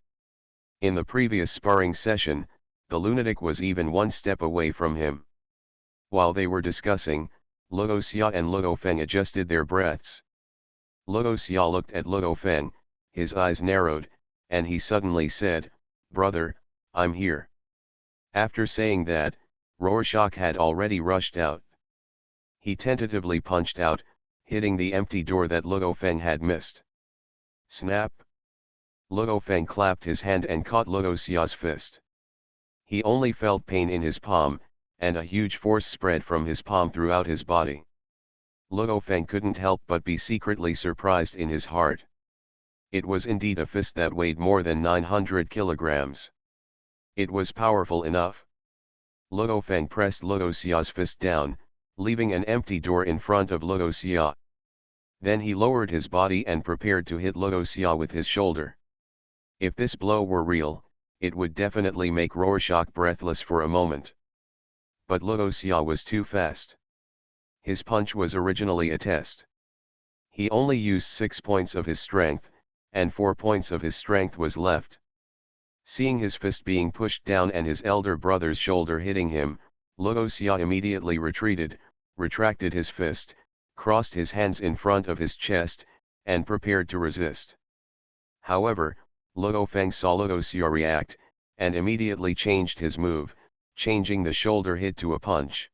In the previous sparring session, the lunatic was even one step away from him. While they were discussing, Luo Xia and Luo Feng adjusted their breaths. Luo Xia looked at Luo Feng, his eyes narrowed, and he suddenly said, "Brother, I'm here." After saying that, Rorschach had already rushed out. He tentatively punched out, hitting the empty door that Luo Feng had missed. Snap! Luo Feng clapped his hand and caught Luo Xia's fist. He only felt pain in his palm, and a huge force spread from his palm throughout his body. Luo Feng couldn't help but be secretly surprised in his heart. It was indeed a fist that weighed more than 900 kilograms. It was powerful enough. Luo Feng pressed Luo Xia's fist down, leaving an empty door in front of Luo Xia. Then he lowered his body and prepared to hit Luo Xia with his shoulder. If this blow were real, it would definitely make Rorschach breathless for a moment. But Luo Xia was too fast. His punch was originally a test. He only used 6 points of his strength, and 4 points of his strength was left. Seeing his fist being pushed down and his elder brother's shoulder hitting him, Luo Xia immediately retreated, retracted his fist, crossed his hands in front of his chest, and prepared to resist. However, Luo Feng saw Luo Xia react, and immediately changed his move, changing the shoulder hit to a punch.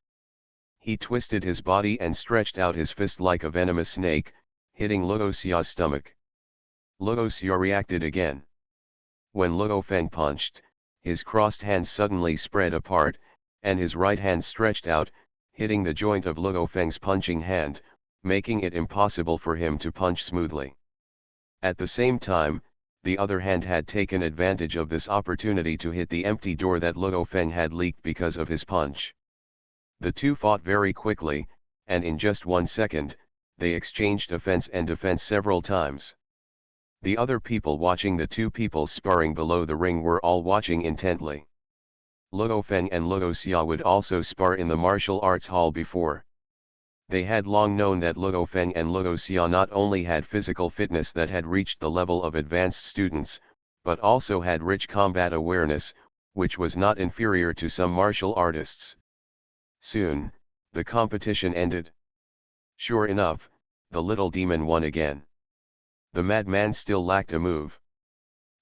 He twisted his body and stretched out his fist like a venomous snake, hitting Luo Xia's stomach. Luo Xia reacted again. When Luo Feng punched, his crossed hands suddenly spread apart, and his right hand stretched out, hitting the joint of Luo Feng's punching hand, making it impossible for him to punch smoothly. At the same time, the other hand had taken advantage of this opportunity to hit the empty door that Luo Feng had leaked because of his punch. The two fought very quickly, and in just 1 second, they exchanged offense and defense several times. The other people watching the two people sparring below the ring were all watching intently. Luo Feng and Luo Xia would also spar in the martial arts hall before. They had long known that Luo Feng and Luo Xia not only had physical fitness that had reached the level of advanced students, but also had rich combat awareness, which was not inferior to some martial artists. Soon, the competition ended. Sure enough, the little demon won again. The madman still lacked a move.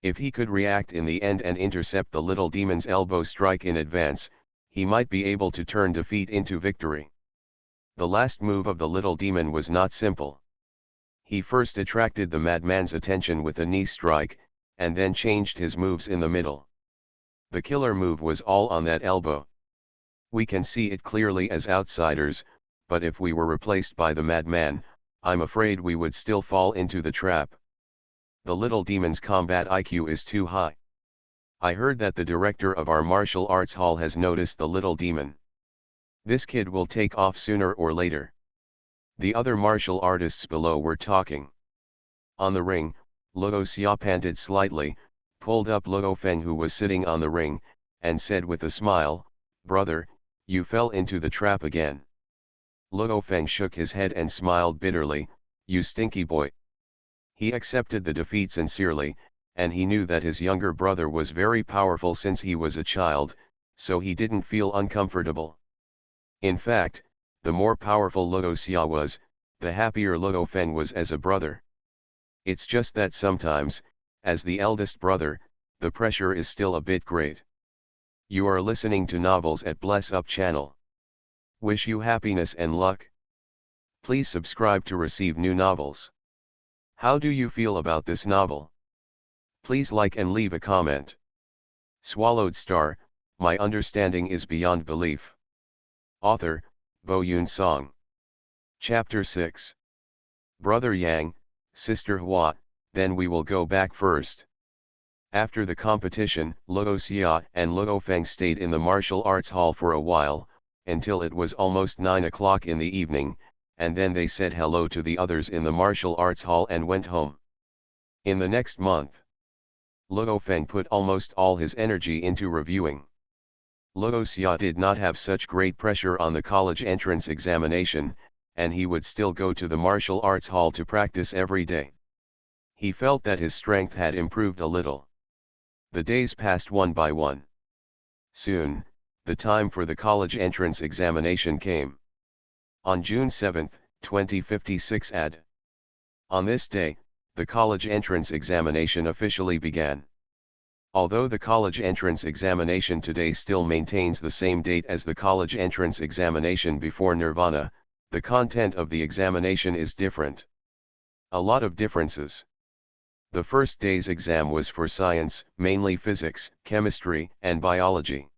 If he could react in the end and intercept the little demon's elbow strike in advance, he might be able to turn defeat into victory. The last move of the little demon was not simple. He first attracted the madman's attention with a knee strike, and then changed his moves in the middle. The killer move was all on that elbow. We can see it clearly as outsiders, but if we were replaced by the madman, I'm afraid we would still fall into the trap. The little demon's combat IQ is too high. I heard that the director of our martial arts hall has noticed the little demon. This kid will take off sooner or later. The other martial artists below were talking. On the ring, Luo Xia panted slightly, pulled up Luo Feng who was sitting on the ring, and said with a smile, "Brother, you fell into the trap again." Luo Feng shook his head and smiled bitterly, "You stinky boy." He accepted the defeat sincerely, and he knew that his younger brother was very powerful since he was a child, so he didn't feel uncomfortable. In fact, the more powerful Luo Xia was, the happier Luo Feng was as a brother. It's just that sometimes, as the eldest brother, the pressure is still a bit great. You are listening to Novels at Bless Up channel. Wish you happiness and luck. Please subscribe to receive new novels. How do you feel about this novel? Please like and leave a comment. Swallowed Star, my understanding is beyond belief. Author, Bo Yun Song. Chapter 6. Brother Yang, Sister Hua, then we will go back first. After the competition, Luo Xia and Luo Feng stayed in the martial arts hall for a while, until it was almost 9 o'clock in the evening, and then they said hello to the others in the martial arts hall and went home. In the next month, Luo Feng put almost all his energy into reviewing. Luo Xia did not have such great pressure on the college entrance examination, and he would still go to the martial arts hall to practice every day. He felt that his strength had improved a little. The days passed one by one. Soon, the time for the college entrance examination came. On June 7, 2056 AD. On this day, the college entrance examination officially began. Although the college entrance examination today still maintains the same date as the college entrance examination before Nirvana, the content of the examination is different. A lot of differences. The first day's exam was for science, mainly physics, chemistry, and biology.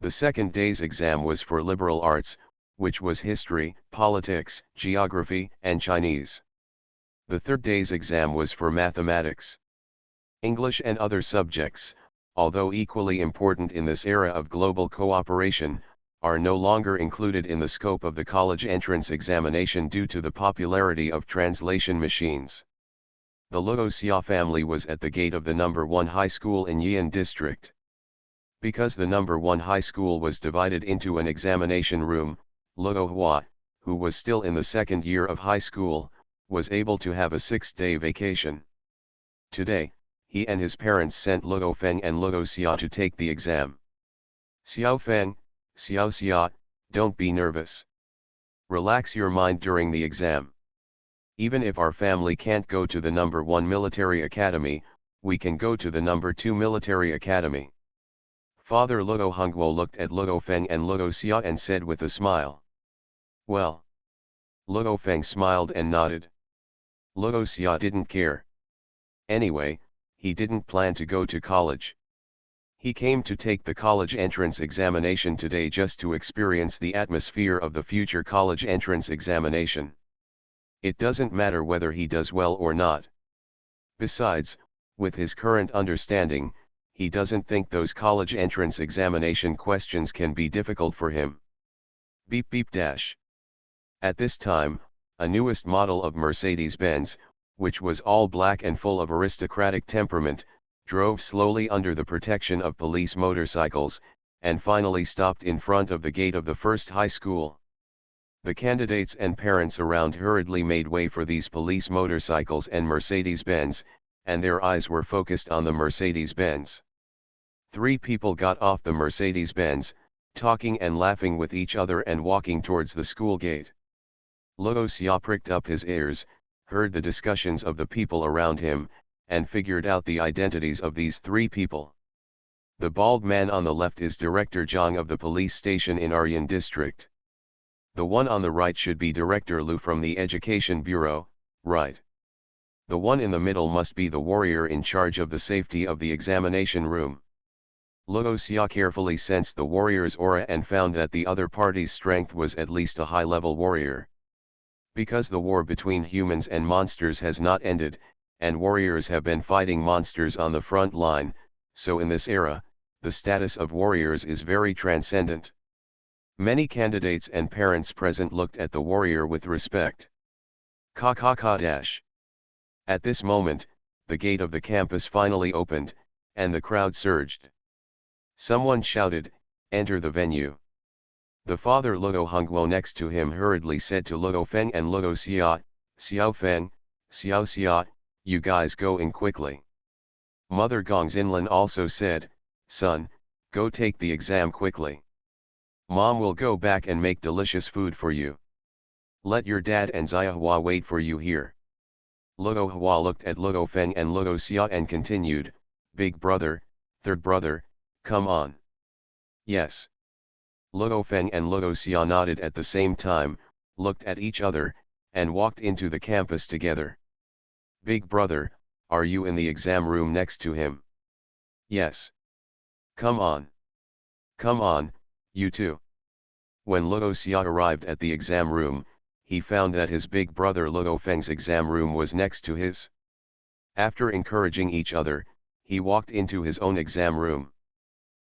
The second day's exam was for liberal arts, which was history, politics, geography, and Chinese. The third day's exam was for mathematics. English and other subjects, although equally important in this era of global cooperation, are no longer included in the scope of the college entrance examination due to the popularity of translation machines. The Luo Xia family was at the gate of the number 1 high school in Yian district. Because the number 1 high school was divided into an examination room, Luo Hua, who was still in the second year of high school, was able to have a 6-day vacation. Today, he and his parents sent Luo Feng and Luo Xia to take the exam. Xiao Feng, Xiao Xia, don't be nervous. Relax your mind during the exam. Even if our family can't go to the number 1 military academy, we can go to the number 2 military academy. Father Luo Hongguo looked at Luo Feng and Luo Xia and said with a smile. Well. Luo Feng smiled and nodded. Luo Xia didn't care. Anyway, he didn't plan to go to college. He came to take the college entrance examination today just to experience the atmosphere of the future college entrance examination. It doesn't matter whether he does well or not. Besides, with his current understanding, he doesn't think those college entrance examination questions can be difficult for him. Beep beep dash. At this time, a newest model of Mercedes-Benz, which was all black and full of aristocratic temperament, drove slowly under the protection of police motorcycles, and finally stopped in front of the gate of the first high school. The candidates and parents around hurriedly made way for these police motorcycles and Mercedes-Benz, and their eyes were focused on the Mercedes-Benz. 3 people got off the Mercedes-Benz, talking and laughing with each other and walking towards the school gate. Luo Xia pricked up his ears, heard the discussions of the people around him, and figured out the identities of these 3 people. The bald man on the left is Director Zhang of the police station in Aryan district. The one on the right should be Director Lu from the Education Bureau, right. The one in the middle must be the warrior in charge of the safety of the examination room. Luo Xia carefully sensed the warrior's aura and found that the other party's strength was at least a high-level warrior. Because the war between humans and monsters has not ended, and warriors have been fighting monsters on the front line, so in this era, the status of warriors is very transcendent. Many candidates and parents present looked at the warrior with respect. Dash. At this moment, the gate of the campus finally opened, and the crowd surged. Someone shouted, "Enter the venue." The father Luo Hongguo next to him hurriedly said to Luo Feng and Luo Xia, "Xiao Feng, Xiao Xia, you guys go in quickly." Mother Gong Xinlan also said, "Son, go take the exam quickly. Mom will go back and make delicious food for you. Let your dad and Xia Hua wait for you here." Luo Hua looked at Luo Feng and Luo Xia and continued, "Big brother, third brother, come on." Yes. Luo Feng and Luo Xia nodded at the same time, looked at each other, and walked into the campus together. "Big brother, are you in the exam room next to him?" "Yes." "Come on. Come on, you two." When Luo Xia arrived at the exam room, he found that his big brother Luo Feng's exam room was next to his. After encouraging each other, he walked into his own exam room.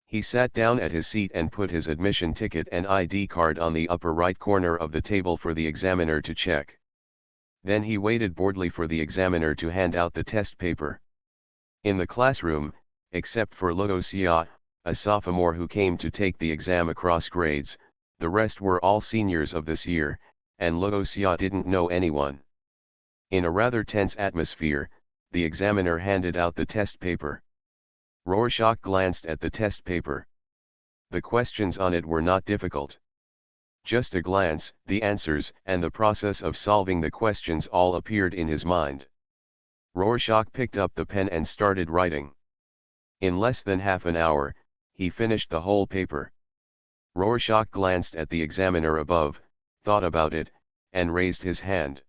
He sat down at his seat and put his admission ticket and ID card on the upper right corner of the table for the examiner to check. Then he waited boredly for the examiner to hand out the test paper. In the classroom, except for Luo Xia, a sophomore who came to take the exam across grades, the rest were all seniors of this year, and Luo Xia didn't know anyone. In a rather tense atmosphere, the examiner handed out the test paper. Rorschach glanced at the test paper. The questions on it were not difficult. Just a glance, the answers and the process of solving the questions all appeared in his mind. Rorschach picked up the pen and started writing. In less than half an hour, he finished the whole paper. Rorschach glanced at the examiner above, thought about it, and raised his hand.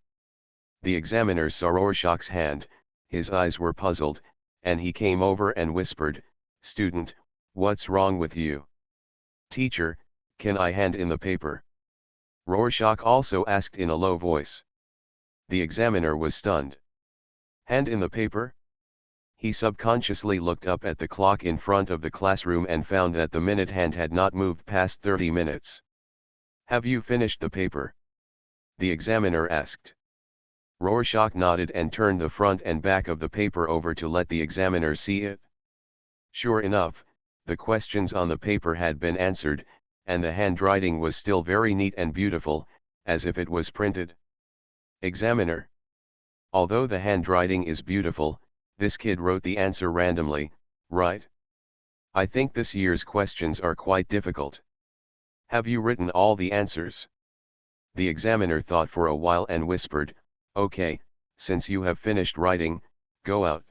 The examiner saw Rorschach's hand, his eyes were puzzled, and he came over and whispered, "Student, what's wrong with you?" "Teacher, can I hand in the paper?" Rorschach also asked in a low voice. The examiner was stunned. Hand in the paper? He subconsciously looked up at the clock in front of the classroom and found that the minute hand had not moved past 30 minutes. "Have you finished the paper?" the examiner asked. Rorschach nodded and turned the front and back of the paper over to let the examiner see it. Sure enough, the questions on the paper had been answered, and the handwriting was still very neat and beautiful, as if it was printed. Examiner. Although the handwriting is beautiful, this kid wrote the answer randomly, right? I think this year's questions are quite difficult. Have you written all the answers? The examiner thought for a while and whispered, "Okay, since you have finished writing, go out."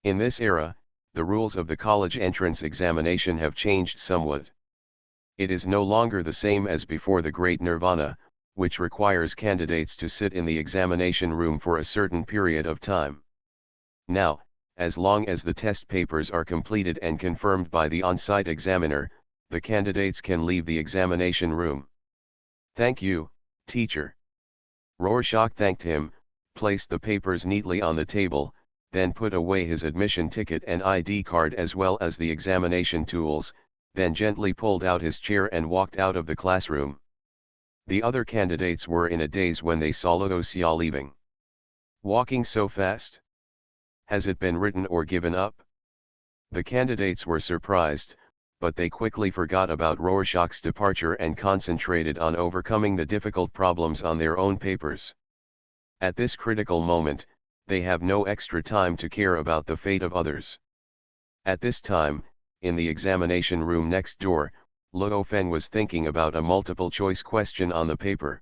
In this era, the rules of the college entrance examination have changed somewhat. It is no longer the same as before the Great Nirvana, which requires candidates to sit in the examination room for a certain period of time. Now, as long as the test papers are completed and confirmed by the on-site examiner, the candidates can leave the examination room. "Thank you, teacher." Rorschach thanked him, placed the papers neatly on the table, then put away his admission ticket and ID card as well as the examination tools, then gently pulled out his chair and walked out of the classroom. The other candidates were in a daze when they saw Luo Xia leaving. Walking so fast? Has it been written or given up? The candidates were surprised, but they quickly forgot about Rorschach's departure and concentrated on overcoming the difficult problems on their own papers. At this critical moment, they have no extra time to care about the fate of others. At this time, in the examination room next door, Luo Feng was thinking about a multiple-choice question on the paper.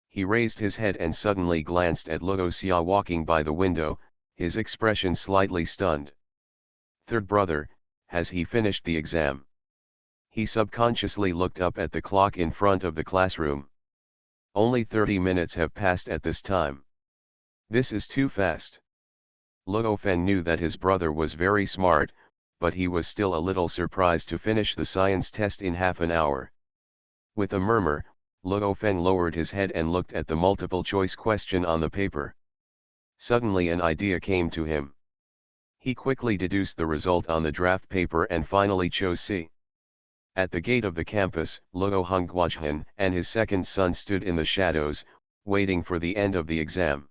He raised his head and suddenly glanced at Luo Xia walking by the window, his expression slightly stunned. "Third brother, has he finished the exam?" He subconsciously looked up at the clock in front of the classroom. Only 30 minutes have passed at this time. This is too fast. Luo Feng knew that his brother was very smart, but he was still a little surprised to finish the science test in half an hour. With a murmur, Luo Feng lowered his head and looked at the multiple-choice question on the paper. Suddenly an idea came to him. He quickly deduced the result on the draft paper and finally chose C. At the gate of the campus, Luo Hongguozhen and his second son stood in the shadows, waiting for the end of the exam.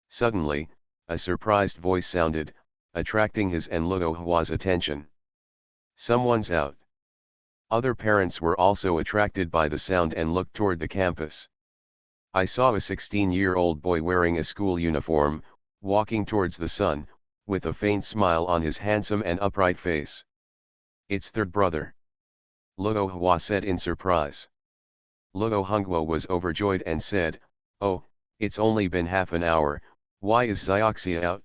Suddenly, a surprised voice sounded, attracting his and Luo Hua's attention. "Someone's out." Other parents were also attracted by the sound and looked toward the campus. I saw a 16-year-old boy wearing a school uniform, walking towards the sun, with a faint smile on his handsome and upright face. "It's third brother," Luo Hua said in surprise. Luo Hongguo was overjoyed and said, "Oh, it's only been half an hour, why is Xioxia out?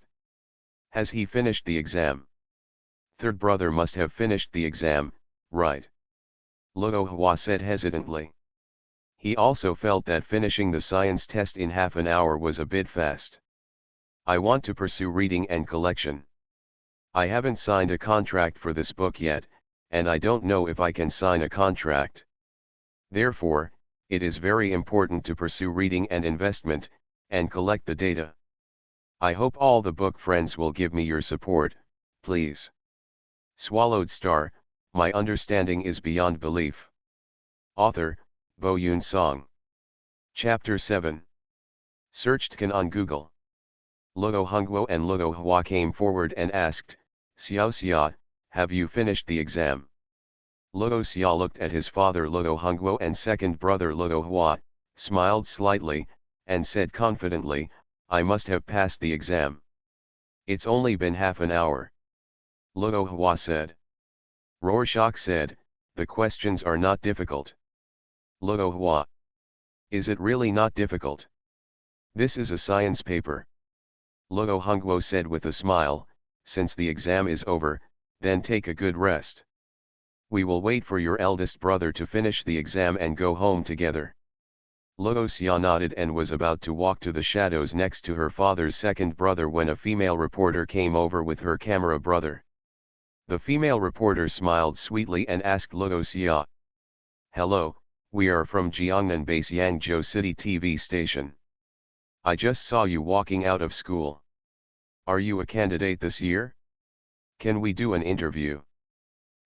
Has he finished the exam?" "Third brother must have finished the exam, right?" Luo Hua said hesitantly. He also felt that finishing the science test in half an hour was a bit fast. "I want to pursue reading and collection. I haven't signed a contract for this book yet, and I don't know if I can sign a contract. Therefore, it is very important to pursue reading and investment, and collect the data. I hope all the book friends will give me your support, please. Swallowed Star, my understanding is beyond belief. Author, Bo Yoon Song. Chapter 7. Searched Kan on Google. Luo Hongguo and Luo Hua came forward and asked, Xiao Xia, have you finished the exam? Luo Xia looked at his father Luo Hongguo and second brother Luo Hua, smiled slightly, and said confidently, I must have passed the exam. It's only been half an hour. Luo Hua said. Rorschach said, the questions are not difficult. Luo Hua. Is it really not difficult? This is a science paper. Luo Hongguo said with a smile, since the exam is over, then take a good rest. We will wait for your eldest brother to finish the exam and go home together. Luo Xia nodded and was about to walk to the shadows next to her father's second brother when a female reporter came over with her camera brother. The female reporter smiled sweetly and asked Luo Xia. Hello, we are from Jiangnan Base Yangzhou City TV station. I just saw you walking out of school. Are you a candidate this year? Can we do an interview?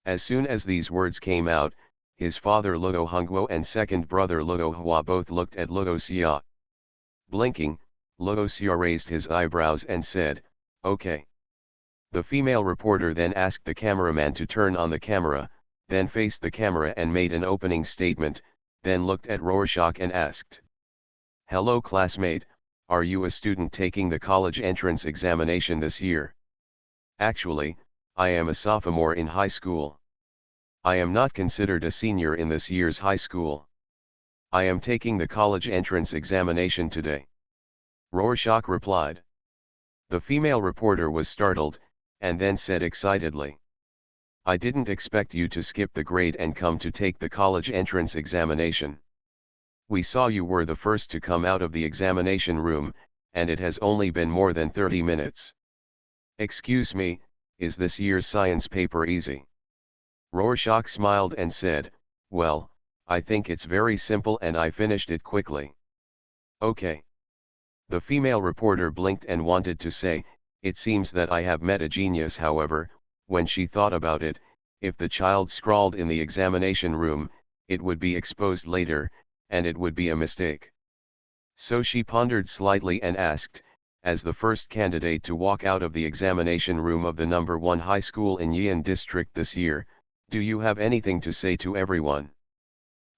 As soon as these words came out, his father Luo Hongguo and second brother Luo Hua both looked at Luo Xia. Blinking, Luo Xia raised his eyebrows and said, okay. The female reporter then asked the cameraman to turn on the camera, then faced the camera and made an opening statement, then looked at Rorschach and asked. Hello classmate, are you a student taking the college entrance examination this year? Actually, I am a sophomore in high school. I am not considered a senior in this year's high school. I am taking the college entrance examination today. Rorschach replied. The female reporter was startled, and then said excitedly. I didn't expect you to skip the grade and come to take the college entrance examination. We saw you were the first to come out of the examination room, and it has only been more than 30 minutes. Excuse me, is this year's science paper easy? Rorschach smiled and said, well, I think it's very simple and I finished it quickly. Okay. The female reporter blinked and wanted to say, it seems that I have met a genius. However, when she thought about it, if the child scrawled in the examination room, it would be exposed later, and it would be a mistake. So she pondered slightly and asked, as the first candidate to walk out of the examination room of the number 1 high school in Yian district this year, do you have anything to say to everyone?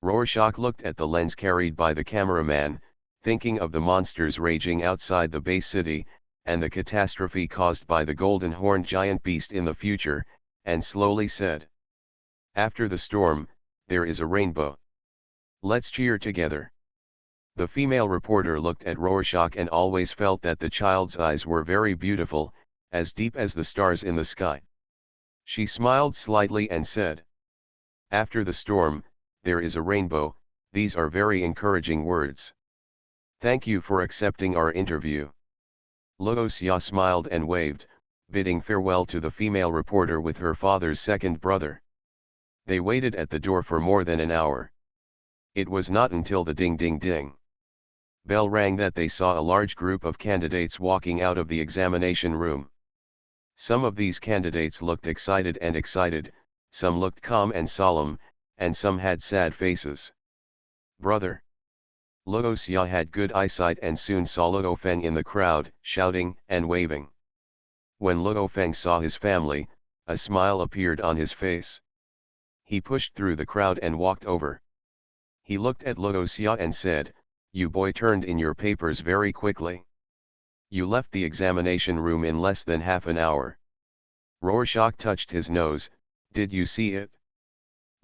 Rorschach looked at the lens carried by the cameraman, thinking of the monsters raging outside the Bay City, and the catastrophe caused by the golden horned giant beast in the future, and slowly said. After the storm, there is a rainbow. Let's cheer together. The female reporter looked at Rorschach and always felt that the child's eyes were very beautiful, as deep as the stars in the sky. She smiled slightly and said. After the storm, there is a rainbow. These are very encouraging words. Thank you for accepting our interview. Luo Xia smiled and waved, bidding farewell to the female reporter with her father's second brother. They waited at the door for more than an hour. It was not until the ding-ding-ding bell rang that they saw a large group of candidates walking out of the examination room. Some of these candidates looked excited, some looked calm and solemn, and some had sad faces. Brother. Luo Xia had good eyesight and soon saw Luo Feng in the crowd, shouting and waving. When Luo Feng saw his family, a smile appeared on his face. He pushed through the crowd and walked over. He looked at Luo Xia and said, you boy turned in your papers very quickly. You left the examination room in less than half an hour. Rorschach touched his nose, did you see it?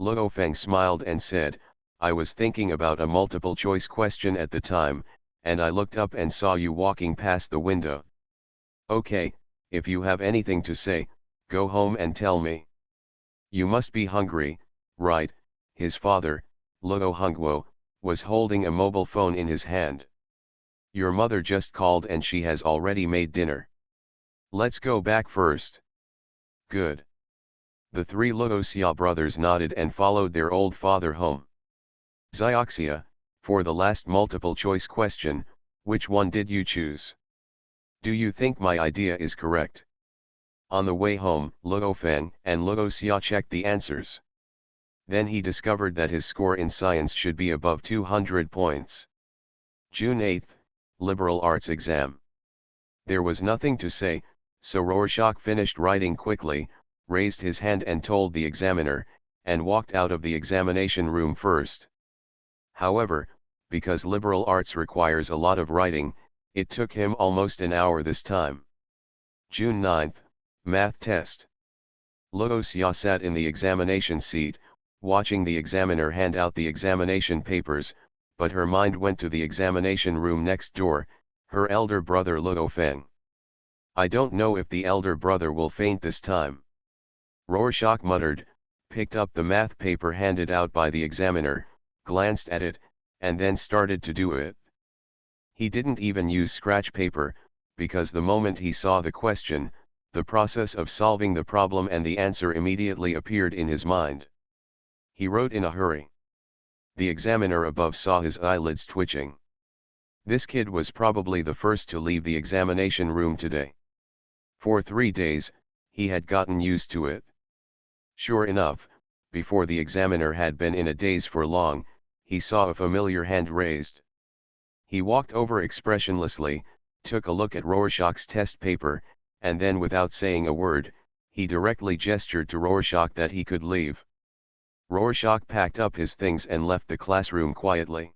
Luo Feng smiled and said, I was thinking about a multiple choice question at the time, and I looked up and saw you walking past the window. Okay, if you have anything to say, go home and tell me. You must be hungry, right? His father, Luo Hongguo, was holding a mobile phone in his hand. Your mother just called and she has already made dinner. Let's go back first. Good. The 3 Luo Xia brothers nodded and followed their old father home. Xioxia, For the last multiple choice question, which one did you choose? Do you think my idea is correct? On the way home, Luo Feng and Luo Xia checked the answers. Then he discovered that his score in science should be above 200 points. June 8, Liberal Arts exam. There was nothing to say, so Rorschach finished writing quickly, raised his hand and told the examiner, and walked out of the examination room first. However, because liberal arts requires a lot of writing, it took him almost an hour this time. June 9, Math test. Luo Xia sat in the examination seat, watching the examiner hand out the examination papers, but her mind went to the examination room next door, her elder brother Luo Feng. I don't know if the elder brother will faint this time. Rorschach muttered, picked up the math paper handed out by the examiner, glanced at it, and then started to do it. He didn't even use scratch paper, because the moment he saw the question, the process of solving the problem and the answer immediately appeared in his mind. He wrote in a hurry. The examiner above saw his eyelids twitching. This kid was probably the first to leave the examination room today. For 3 days, he had gotten used to it. Sure enough, before the examiner had been in a daze for long, he saw a familiar hand raised. He walked over expressionlessly, took a look at Rorschach's test paper, and then without saying a word, he directly gestured to Rorschach that he could leave. Rorschach packed up his things and left the classroom quietly.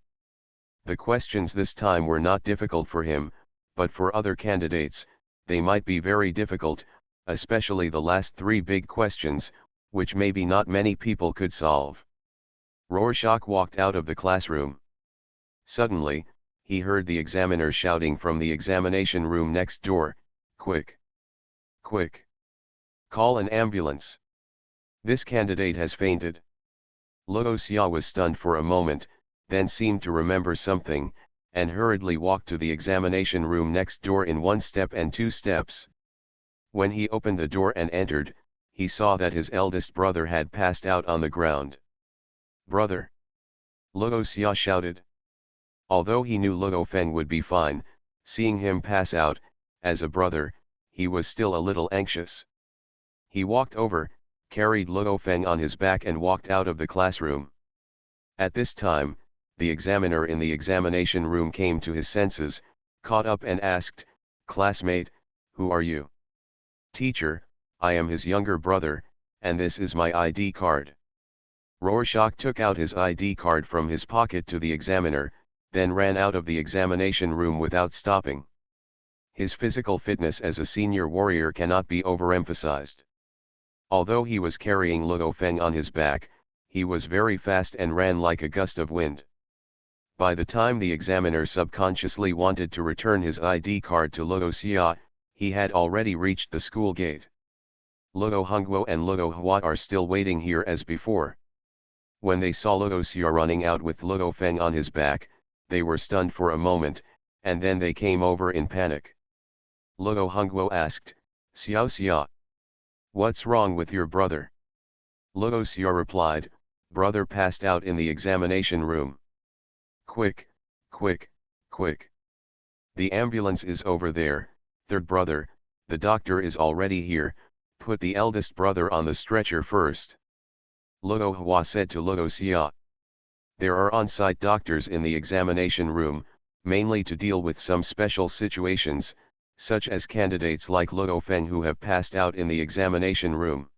The questions this time were not difficult for him, but for other candidates, they might be very difficult, especially the last 3 big questions, which maybe not many people could solve. Rorschach walked out of the classroom. Suddenly, he heard the examiner shouting from the examination room next door, "Quick! Quick! Call an ambulance! This candidate has fainted." Luo Xia was stunned for a moment, then seemed to remember something, and hurriedly walked to the examination room next door in 1 step and 2 steps. When he opened the door and entered, he saw that his eldest brother had passed out on the ground. "Brother!" Luo Xia shouted. Although he knew Luo Feng would be fine, seeing him pass out, as a brother, he was still a little anxious. He walked over, carried Luo Feng on his back and walked out of the classroom. At this time, the examiner in the examination room came to his senses, caught up and asked, "Classmate, who are you?" "Teacher, I am his younger brother, and this is my ID card." Rorschach took out his ID card from his pocket to the examiner, then ran out of the examination room without stopping. His physical fitness as a senior warrior cannot be overemphasized. Although he was carrying Luo Feng on his back, he was very fast and ran like a gust of wind. By the time the examiner subconsciously wanted to return his ID card to Luo Xia, he had already reached the school gate. Luo Hongguo and Luo Hua are still waiting here as before. When they saw Luo Xia running out with Luo Feng on his back, they were stunned for a moment, and then they came over in panic. Luo Hongguo asked, "Xiao Xia, what's wrong with your brother?" Luo Xia replied, "Brother passed out in the examination room." "Quick, quick, quick. The ambulance is over there, third brother, the doctor is already here, put the eldest brother on the stretcher first." Luo Hua said to Luo Xia. There are on-site doctors in the examination room, mainly to deal with some special situations, such as candidates like Luo Feng who have passed out in the examination room.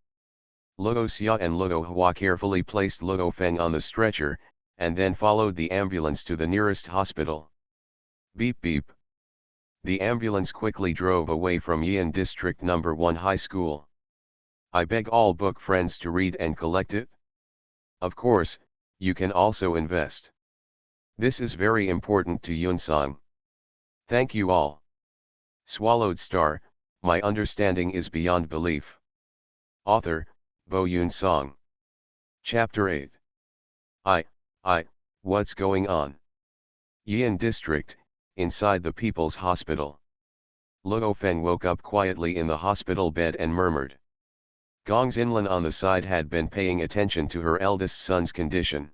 Luo Xia and Luo Hua carefully placed Luo Feng on the stretcher, and then followed the ambulance to the nearest hospital. Beep beep. The ambulance quickly drove away from Yian District No. 1 High School. I beg all book friends to read and collect it. Of course, you can also invest. This is very important to Yunsang. Thank you all. Swallowed Star, my understanding is beyond belief. Author, Bo Yun Song. Chapter 8. What's going on? Yian District, inside the People's Hospital. Luo Feng woke up quietly in the hospital bed and murmured. Gong Xinlan on the side had been paying attention to her eldest son's condition.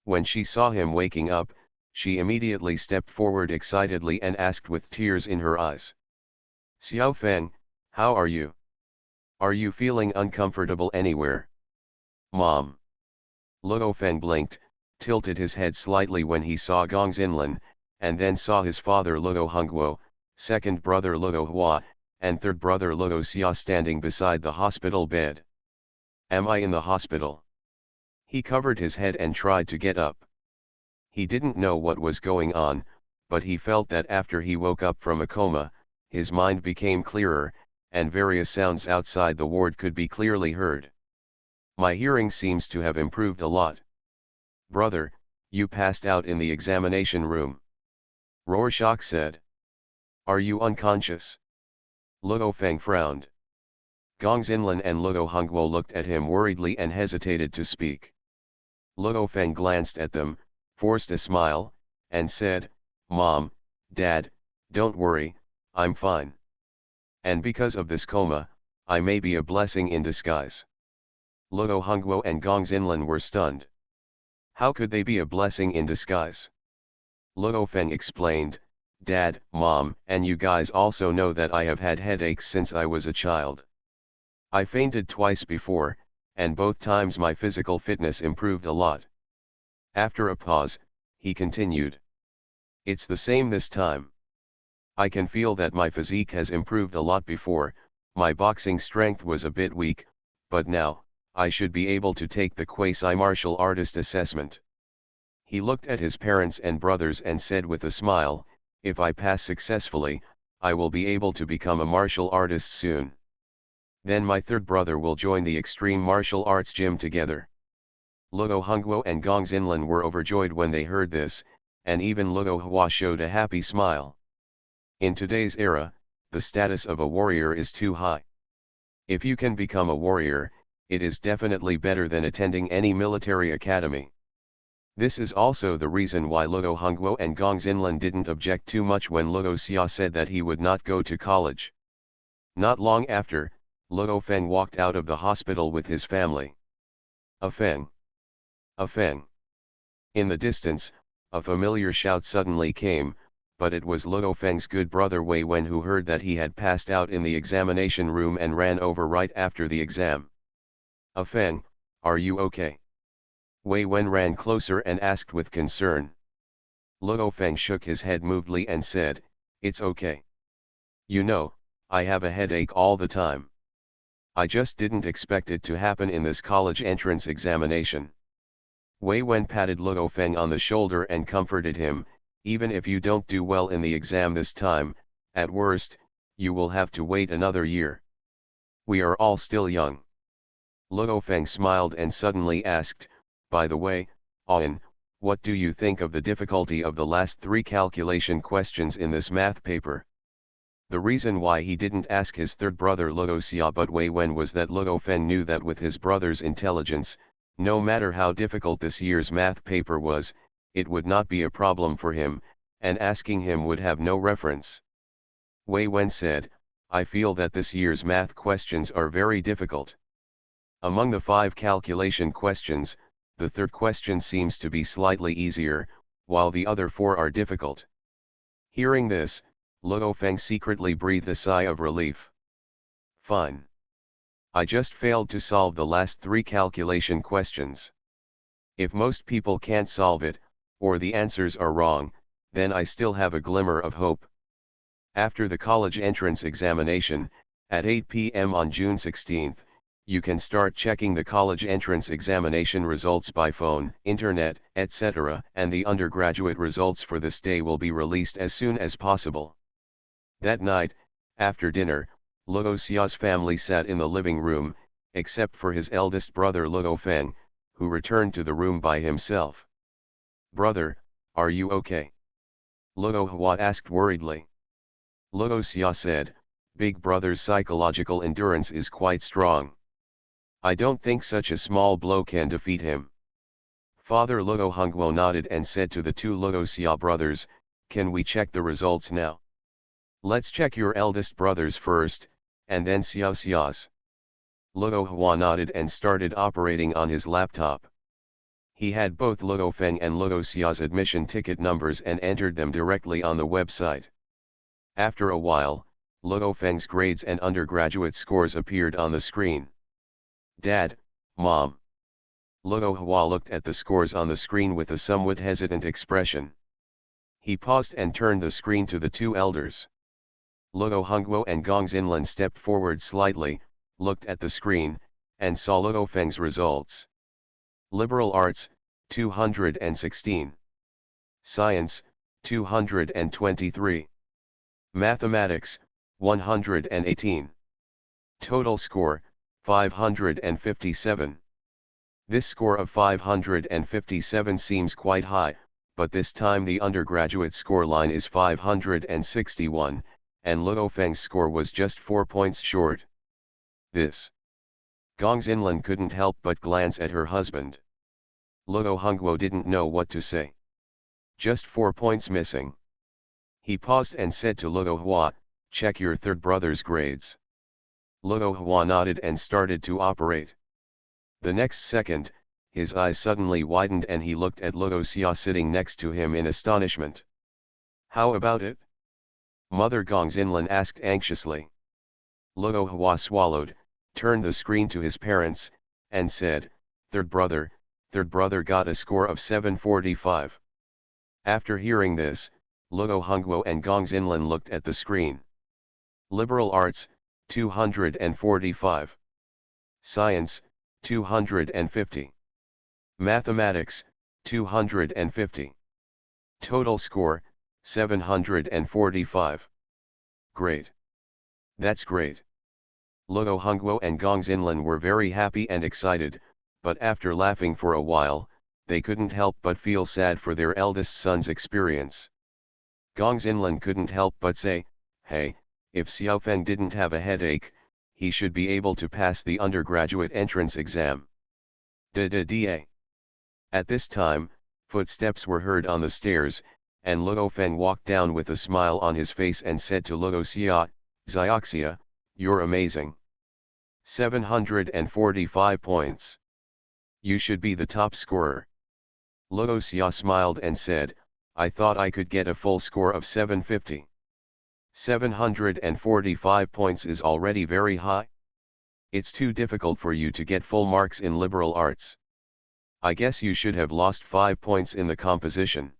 When she saw him waking up, She immediately stepped forward excitedly and asked with tears in her eyes. Xiao Feng, how are you? Are you feeling uncomfortable anywhere? Mom. Luo Feng blinked, tilted his head slightly when he saw Gong Xinlan, and then saw his father Luo Hongguo, second brother Luo Hua, and third brother Luo Xia standing beside the hospital bed. Am I in the hospital? He covered his head and tried to get up. He didn't know what was going on, but he felt that after he woke up from a coma, his mind became clearer, and various sounds outside the ward could be clearly heard. My hearing seems to have improved a lot. Brother, you passed out in the examination room. Rorschach said. Are you unconscious? Luo Feng frowned. Gong Xinlan and Luo Hongguo looked at him worriedly and hesitated to speak. Luo Feng glanced at them, forced a smile, and said, Mom, Dad, don't worry, I'm fine. And because of this coma, I may be a blessing in disguise. Luo Hongguo and Gong Xinlan were stunned. How could they be a blessing in disguise? Luo Feng explained, Dad, Mom, and you guys also know that I have had headaches since I was a child. I fainted twice before, and both times my physical fitness improved a lot. After a pause, he continued. It's the same this time. I can feel that my physique has improved a lot before, my boxing strength was a bit weak, but now, I should be able to take the quasi-martial artist assessment. He looked at his parents and brothers and said with a smile, if I pass successfully, I will be able to become a martial artist soon. Then my third brother will join the extreme martial arts gym together. Luo Hongguo and Gong Xinlan were overjoyed when they heard this, and even Luo Hua showed a happy smile. In today's era, the status of a warrior is too high. If you can become a warrior, it is definitely better than attending any military academy. This is also the reason why Luo Hongguo and Gong Xinlan didn't object too much when Luo Xia said that he would not go to college. Not long after, Luo Feng walked out of the hospital with his family. A Feng! A Feng! In the distance, a familiar shout suddenly came, but it was Luo Feng's good brother Wei Wen who heard that he had passed out in the examination room and ran over right after the exam. A Feng, are you okay? Wei Wen ran closer and asked with concern. Luo Feng shook his head moodily and said, it's okay. You know, I have a headache all the time. I just didn't expect it to happen in this college entrance examination. Wei Wen patted Luo Feng on the shoulder and comforted him, even if you don't do well in the exam this time, at worst, you will have to wait another year. We are all still young. Luo Feng smiled and suddenly asked, by the way, Ayan, what do you think of the difficulty of the last 3 calculation questions in this math paper? The reason why he didn't ask his third brother Luo Xia but Wei Wen was that Luo Feng knew that with his brother's intelligence, no matter how difficult this year's math paper was, it would not be a problem for him, and asking him would have no reference. Wei Wen said, I feel that this year's math questions are very difficult. Among the 5 calculation questions, the third question seems to be slightly easier, while the other 4 are difficult. Hearing this, Luo Feng secretly breathed a sigh of relief. Fine. I just failed to solve the last 3 calculation questions. If most people can't solve it, or the answers are wrong, then I still have a glimmer of hope. After the college entrance examination, at 8 p.m. on June 16, you can start checking the college entrance examination results by phone, internet, etc., and the undergraduate results for this day will be released as soon as possible. That night, after dinner, Luo Xia's family sat in the living room, except for his eldest brother Luo Feng, who returned to the room by himself. Brother, are you okay? Luo Hua asked worriedly. Luo Xia said, Big brother's psychological endurance is quite strong. I don't think such a small blow can defeat him. Father Luo Hongguo nodded and said to the 2 Luo Xia brothers, can we check the results now? Let's check your eldest brother's first, and then Xiao Xia's. Luo Hua nodded and started operating on his laptop. He had both Luo Feng and Luo Xia's admission ticket numbers and entered them directly on the website. After a while, Luo Feng's grades and undergraduate scores appeared on the screen. "Dad, Mom." Luo Hua looked at the scores on the screen with a somewhat hesitant expression. He paused and turned the screen to the two elders. Luo Hongguo and Gong Xinlan stepped forward slightly, looked at the screen, and saw Luo Feng's results. Liberal Arts, 216. Science, 223. Mathematics, 118. Total score, 557. This score of 557 seems quite high, but this time the undergraduate score line is 561, and Luo Feng's score was just 4 points short. This. Gong Xinlan couldn't help but glance at her husband. Luo Hongguo didn't know what to say. Just 4 points missing. He paused and said to Luo Hua, "Check your third brother's grades." Luo Hua nodded and started to operate. The next second, his eyes suddenly widened and he looked at Luo Xia sitting next to him in astonishment. "How about it?" Mother Gong Xinlan asked anxiously. Luo Hua swallowed, turned the screen to his parents, and said, third brother got a score of 745. After hearing this, Luo Hongguo and Gong Xinlan looked at the screen. Liberal Arts, 245. Science, 250. Mathematics, 250. Total score, 745. Great. That's great. Luo Hongguo and Gong Xinlan were very happy and excited, but after laughing for a while, they couldn't help but feel sad for their eldest son's experience. Gong Xinlan couldn't help but say, "Hey, if Xiaofeng didn't have a headache, he should be able to pass the undergraduate entrance exam." Da-da-da. At this time, footsteps were heard on the stairs, and Luo Feng walked down with a smile on his face and said to Luo Xia, "Xiaoxia, you're amazing. 745 points. You should be the top scorer." Luo Xia smiled and said, "I thought I could get a full score of 750. 745 points is already very high. It's too difficult for you to get full marks in liberal arts. I guess you should have lost 5 points in the composition."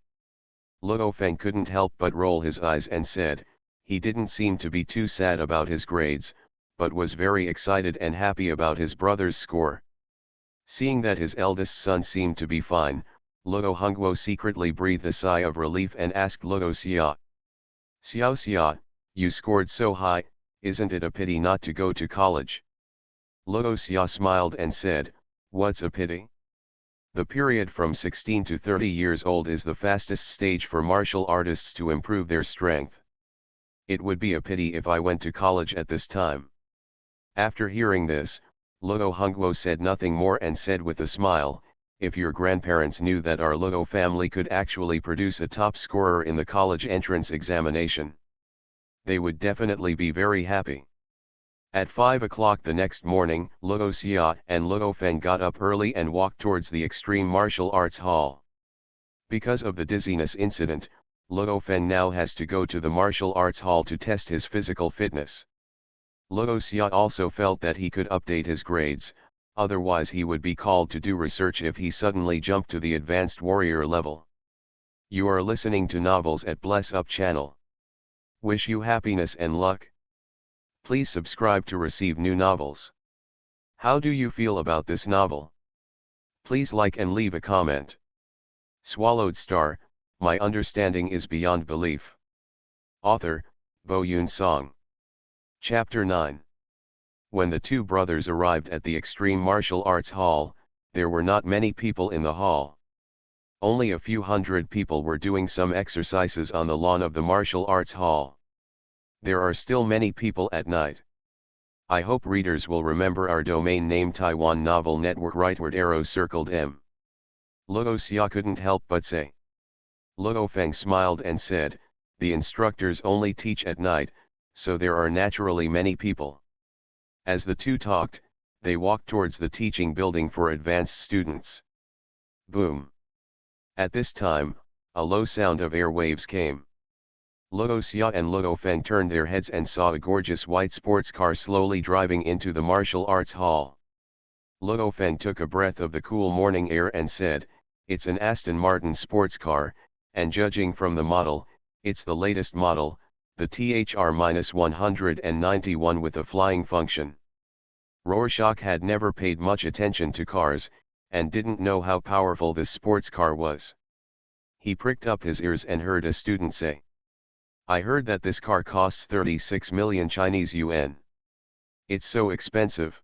Luo Feng couldn't help but roll his eyes and said, he didn't seem to be too sad about his grades, but was very excited and happy about his brother's score. Seeing that his eldest son seemed to be fine, Luo Hongguo secretly breathed a sigh of relief and asked Luo Xia, "Xiao, you scored so high, isn't it a pity not to go to college?" Luo Xia smiled and said, "What's a pity? The period from 16 to 30 years old is the fastest stage for martial artists to improve their strength. It would be a pity if I went to college at this time." After hearing this, Luo Hongguo said nothing more and said with a smile, "If your grandparents knew that our Luo family could actually produce a top scorer in the college entrance examination, they would definitely be very happy." At 5 o'clock the next morning, Luo Xia and Luo Feng got up early and walked towards the Extreme Martial Arts Hall. Because of the dizziness incident, Luo Feng now has to go to the martial arts hall to test his physical fitness. Luo Xia also felt that he could update his grades, otherwise he would be called to do research if he suddenly jumped to the advanced warrior level. You are listening to Novels at Bless Up channel. Wish you happiness and luck. Please subscribe to receive new novels. How do you feel about this novel? Please like and leave a comment. Swallowed Star, my understanding is beyond belief. Author, Bo Yun Song. Chapter 9. When the two brothers arrived at the Extreme Martial Arts Hall, there were not many people in the hall. Only a few hundred people were doing some exercises on the lawn of the Martial Arts Hall. There are still many people at night. I hope readers will remember our domain name Taiwan Novel Network. Rightward arrow circled M. Luo Xia couldn't help but say. Luo Feng smiled and said, "The instructors only teach at night, so there are naturally many people." As the two talked, they walked towards the teaching building for advanced students. Boom. At this time, a low sound of air waves came. Luo Xia and Luo Feng turned their heads and saw a gorgeous white sports car slowly driving into the martial arts hall. Luo Feng took a breath of the cool morning air and said, "It's an Aston Martin sports car, and judging from the model, it's the latest model, the THR-191 with a flying function." Rorschach had never paid much attention to cars, and didn't know how powerful this sports car was. He pricked up his ears and heard a student say, "I heard that this car costs 36 million Chinese yuan. It's so expensive."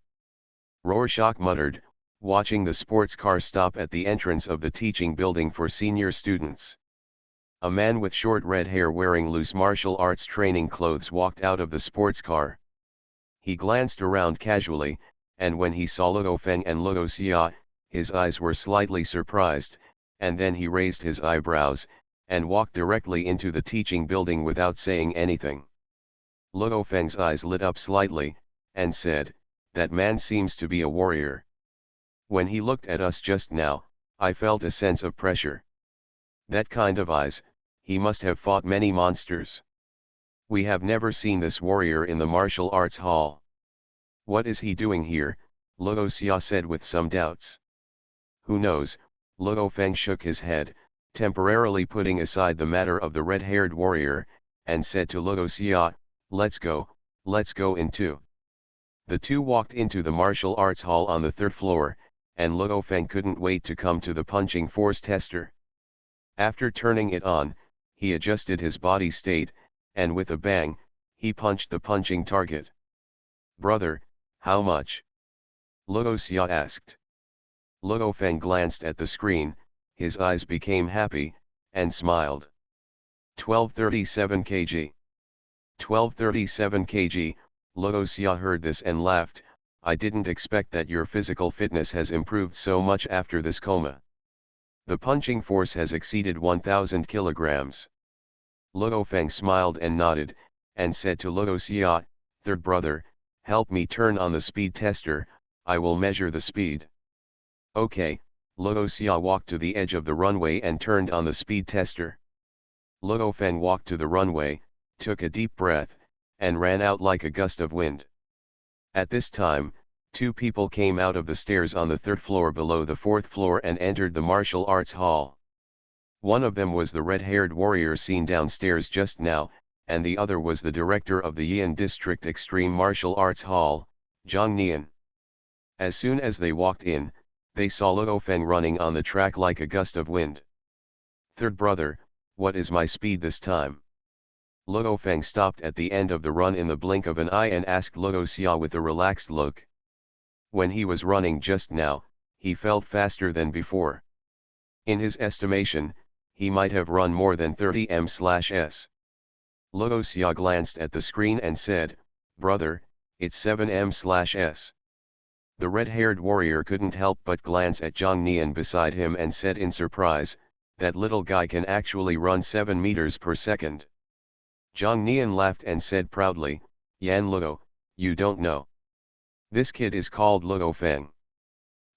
Rorschach muttered, watching the sports car stop at the entrance of the teaching building for senior students. A man with short red hair wearing loose martial arts training clothes walked out of the sports car. He glanced around casually, and when he saw Luo Feng and Luo Xia, his eyes were slightly surprised, and then he raised his eyebrows, and walked directly into the teaching building without saying anything. Luo Feng's eyes lit up slightly, and said, "That man seems to be a warrior. When he looked at us just now, I felt a sense of pressure. That kind of eyes, he must have fought many monsters. We have never seen this warrior in the martial arts hall. What is he doing here?" Luo Xia said with some doubts. "Who knows?" Luo Feng shook his head, temporarily putting aside the matter of the red-haired warrior, and said to Luo Xia, let's go in too." The two walked into the martial arts hall on the third floor, and Luo Feng couldn't wait to come to the punching force tester. After turning it on, he adjusted his body state, and with a bang, he punched the punching target. "Brother, how much?" Luo Xia asked. Luo Feng glanced at the screen, his eyes became happy, and smiled. 1237 kg. 1237 kg, Luo Xia heard this and laughed, "I didn't expect that your physical fitness has improved so much after this coma. The punching force has exceeded 1000 kilograms. Luo Feng smiled and nodded, and said to Luo Xia, "Third brother, help me turn on the speed tester, I will measure the speed." "Okay." Luo Xia walked to the edge of the runway and turned on the speed tester. Luo Feng walked to the runway, took a deep breath, and ran out like a gust of wind. At this time, two people came out of the stairs on the third floor below the fourth floor and entered the martial arts hall. One of them was the red-haired warrior seen downstairs just now, and the other was the director of the Yian District Extreme Martial Arts Hall, Zhang Nian. As soon as they walked in, they saw Luo Feng running on the track like a gust of wind. "Third brother, what is my speed this time?" Luo Feng stopped at the end of the run in the blink of an eye and asked Luo Xia with a relaxed look. When he was running just now, he felt faster than before. In his estimation, he might have run more than 30 m/s. Luo Xia glanced at the screen and said, "Brother, it's 7 m/s. The red-haired warrior couldn't help but glance at Zhang Nian beside him and said in surprise, "That little guy can actually run 7 meters per second." Zhang Nian laughed and said proudly, "Yan Luo, you don't know. This kid is called Luo Feng.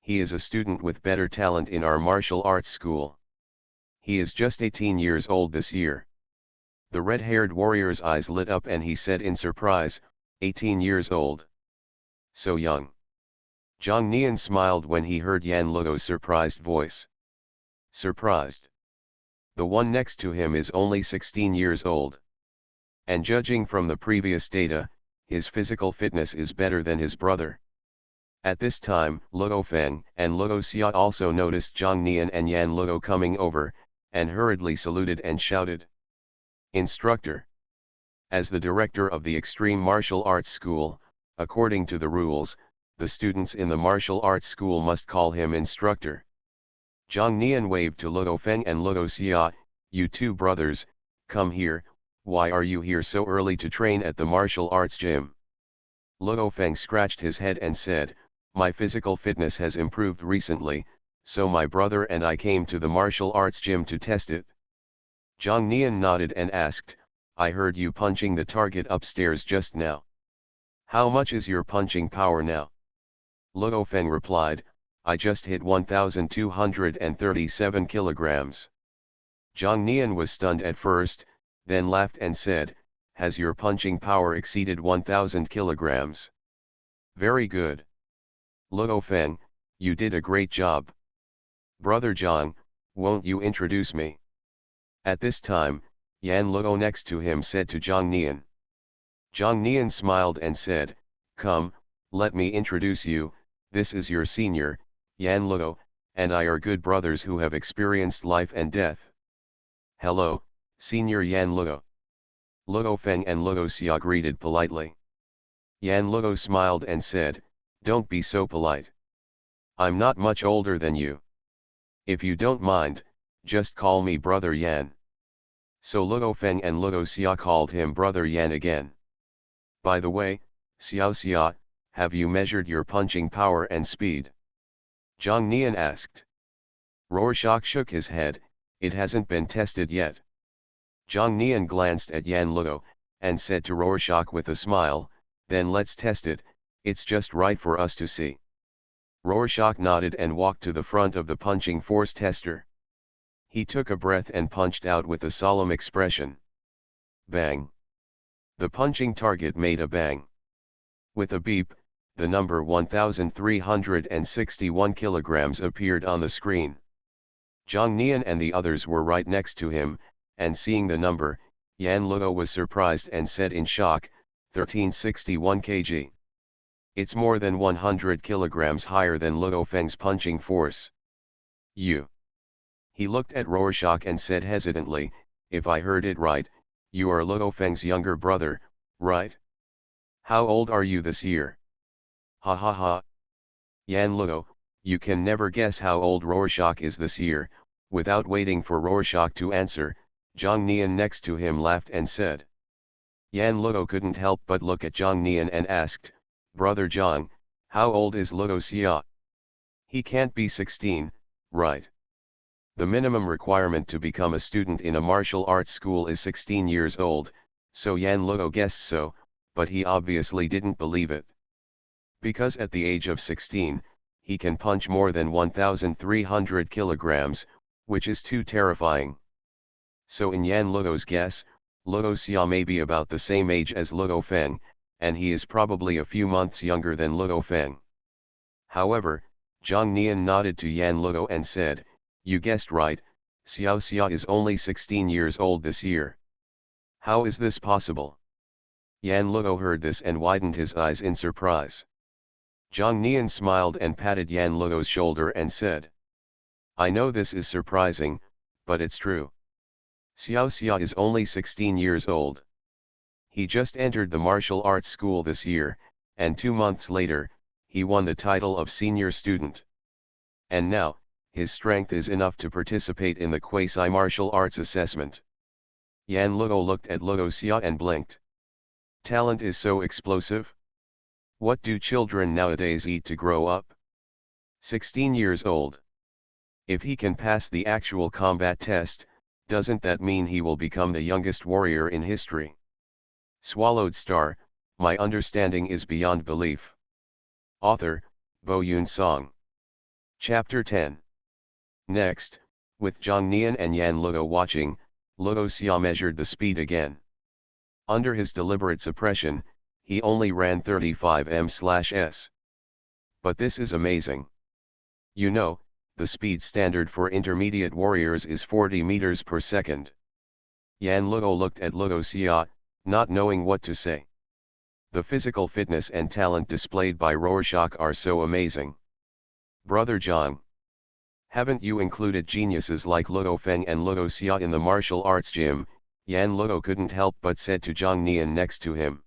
He is a student with better talent in our martial arts school. He is just 18 years old this year." The red-haired warrior's eyes lit up and he said in surprise, 18 years old. So young. Zhang Nian smiled when he heard Yan Luo's surprised voice. Surprised? The one next to him is only 16 years old. And judging from the previous data, his physical fitness is better than his brother. At this time, Luo Feng and Luo Xia also noticed Zhang Nian and Yan Luo coming over, and hurriedly saluted and shouted, "Instructor." As the director of the Extreme Martial Arts School, according to the rules, the students in the martial arts school must call him instructor. Zhang Nian waved to Luo Feng and Luo Xia, "You two brothers, come here, why are you here so early to train at the martial arts gym?" Luo Feng scratched his head and said, "My physical fitness has improved recently, so my brother and I came to the martial arts gym to test it." Zhang Nian nodded and asked, "I heard you punching the target upstairs just now. How much is your punching power now?" Luo Feng replied, I just hit 1,237 kilograms. Zhang Nian was stunned at first, then laughed and said, has your punching power exceeded 1,000 kilograms? Very good. Luo Feng, you did a great job. Brother Zhang, won't you introduce me? At this time, Yan Luo next to him said to Zhang Nian. Zhang Nian smiled and said, come, let me introduce you, this is your senior, Yan Luo, and I are good brothers who have experienced life and death. Hello, Senior Yan Luo. Luo Feng and Luo Xia greeted politely. Yan Luo smiled and said, don't be so polite. I'm not much older than you. If you don't mind, just call me Brother Yan. So Luo Feng and Luo Xia called him Brother Yan again. By the way, Xiao Xia, have you measured your punching power and speed? Zhang Nian asked. Rorschach shook his head, it hasn't been tested yet. Zhang Nian glanced at Yan Luo, and said to Rorschach with a smile, then let's test it, it's just right for us to see. Rorschach nodded and walked to the front of the punching force tester. He took a breath and punched out with a solemn expression. Bang! The punching target made a bang. With a beep, the number 1,361 kilograms appeared on the screen. Zhang Nian and the others were right next to him, and seeing the number, Yan Luo was surprised and said in shock, 1361 kg. It's more than 100 kilograms higher than Luo Feng's punching force. You. He looked at Rorschach and said hesitantly, if I heard it right, you are Luo Feng's younger brother, right? How old are you this year? Ha ha ha. Yan Luo, you can never guess how old Rorschach is this year. Without waiting for Rorschach to answer, Zhang Nian next to him laughed and said. Yan Luo couldn't help but look at Zhang Nian and asked, Brother Zhang, how old is Luo Xia? He can't be 16, right? The minimum requirement to become a student in a martial arts school is 16 years old, so Yan Luo guessed so, but he obviously didn't believe it. Because at the age of 16, he can punch more than 1,300 kilograms, which is too terrifying. So in Yan Luo's guess, Luo Xia may be about the same age as Luo Feng, and he is probably a few months younger than Luo Feng. However, Zhang Nian nodded to Yan Luo and said, you guessed right, Xiao Xia is only 16 years old this year. How is this possible? Yan Luo heard this and widened his eyes in surprise. Zhang Nian smiled and patted Yan Luo's shoulder and said, I know this is surprising, but it's true. Xiao Xia is only 16 years old. He just entered the martial arts school this year, and 2 months later, he won the title of senior student. And now, his strength is enough to participate in the quasi-martial arts assessment. Yan Luo looked at Luo Xia and blinked. Talent is so explosive. What do children nowadays eat to grow up? 16 years old. If he can pass the actual combat test, doesn't that mean he will become the youngest warrior in history? Swallowed Star, my understanding is beyond belief. Author, Bo Yun Song. Chapter 10. Next, with Zhang Nian and Yan Luo watching, Luo Xia measured the speed again. Under his deliberate suppression, he only ran 35 ms/s. But this is amazing. You know, the speed standard for intermediate warriors is 40 meters per second. Yan Luo looked at Luo Xia, not knowing what to say. The physical fitness and talent displayed by Rorschach are so amazing. Brother Zhang, haven't you included geniuses like Luo Feng and Luo Xia in the martial arts gym? Yan Luo couldn't help but said to Zhang Nian next to him.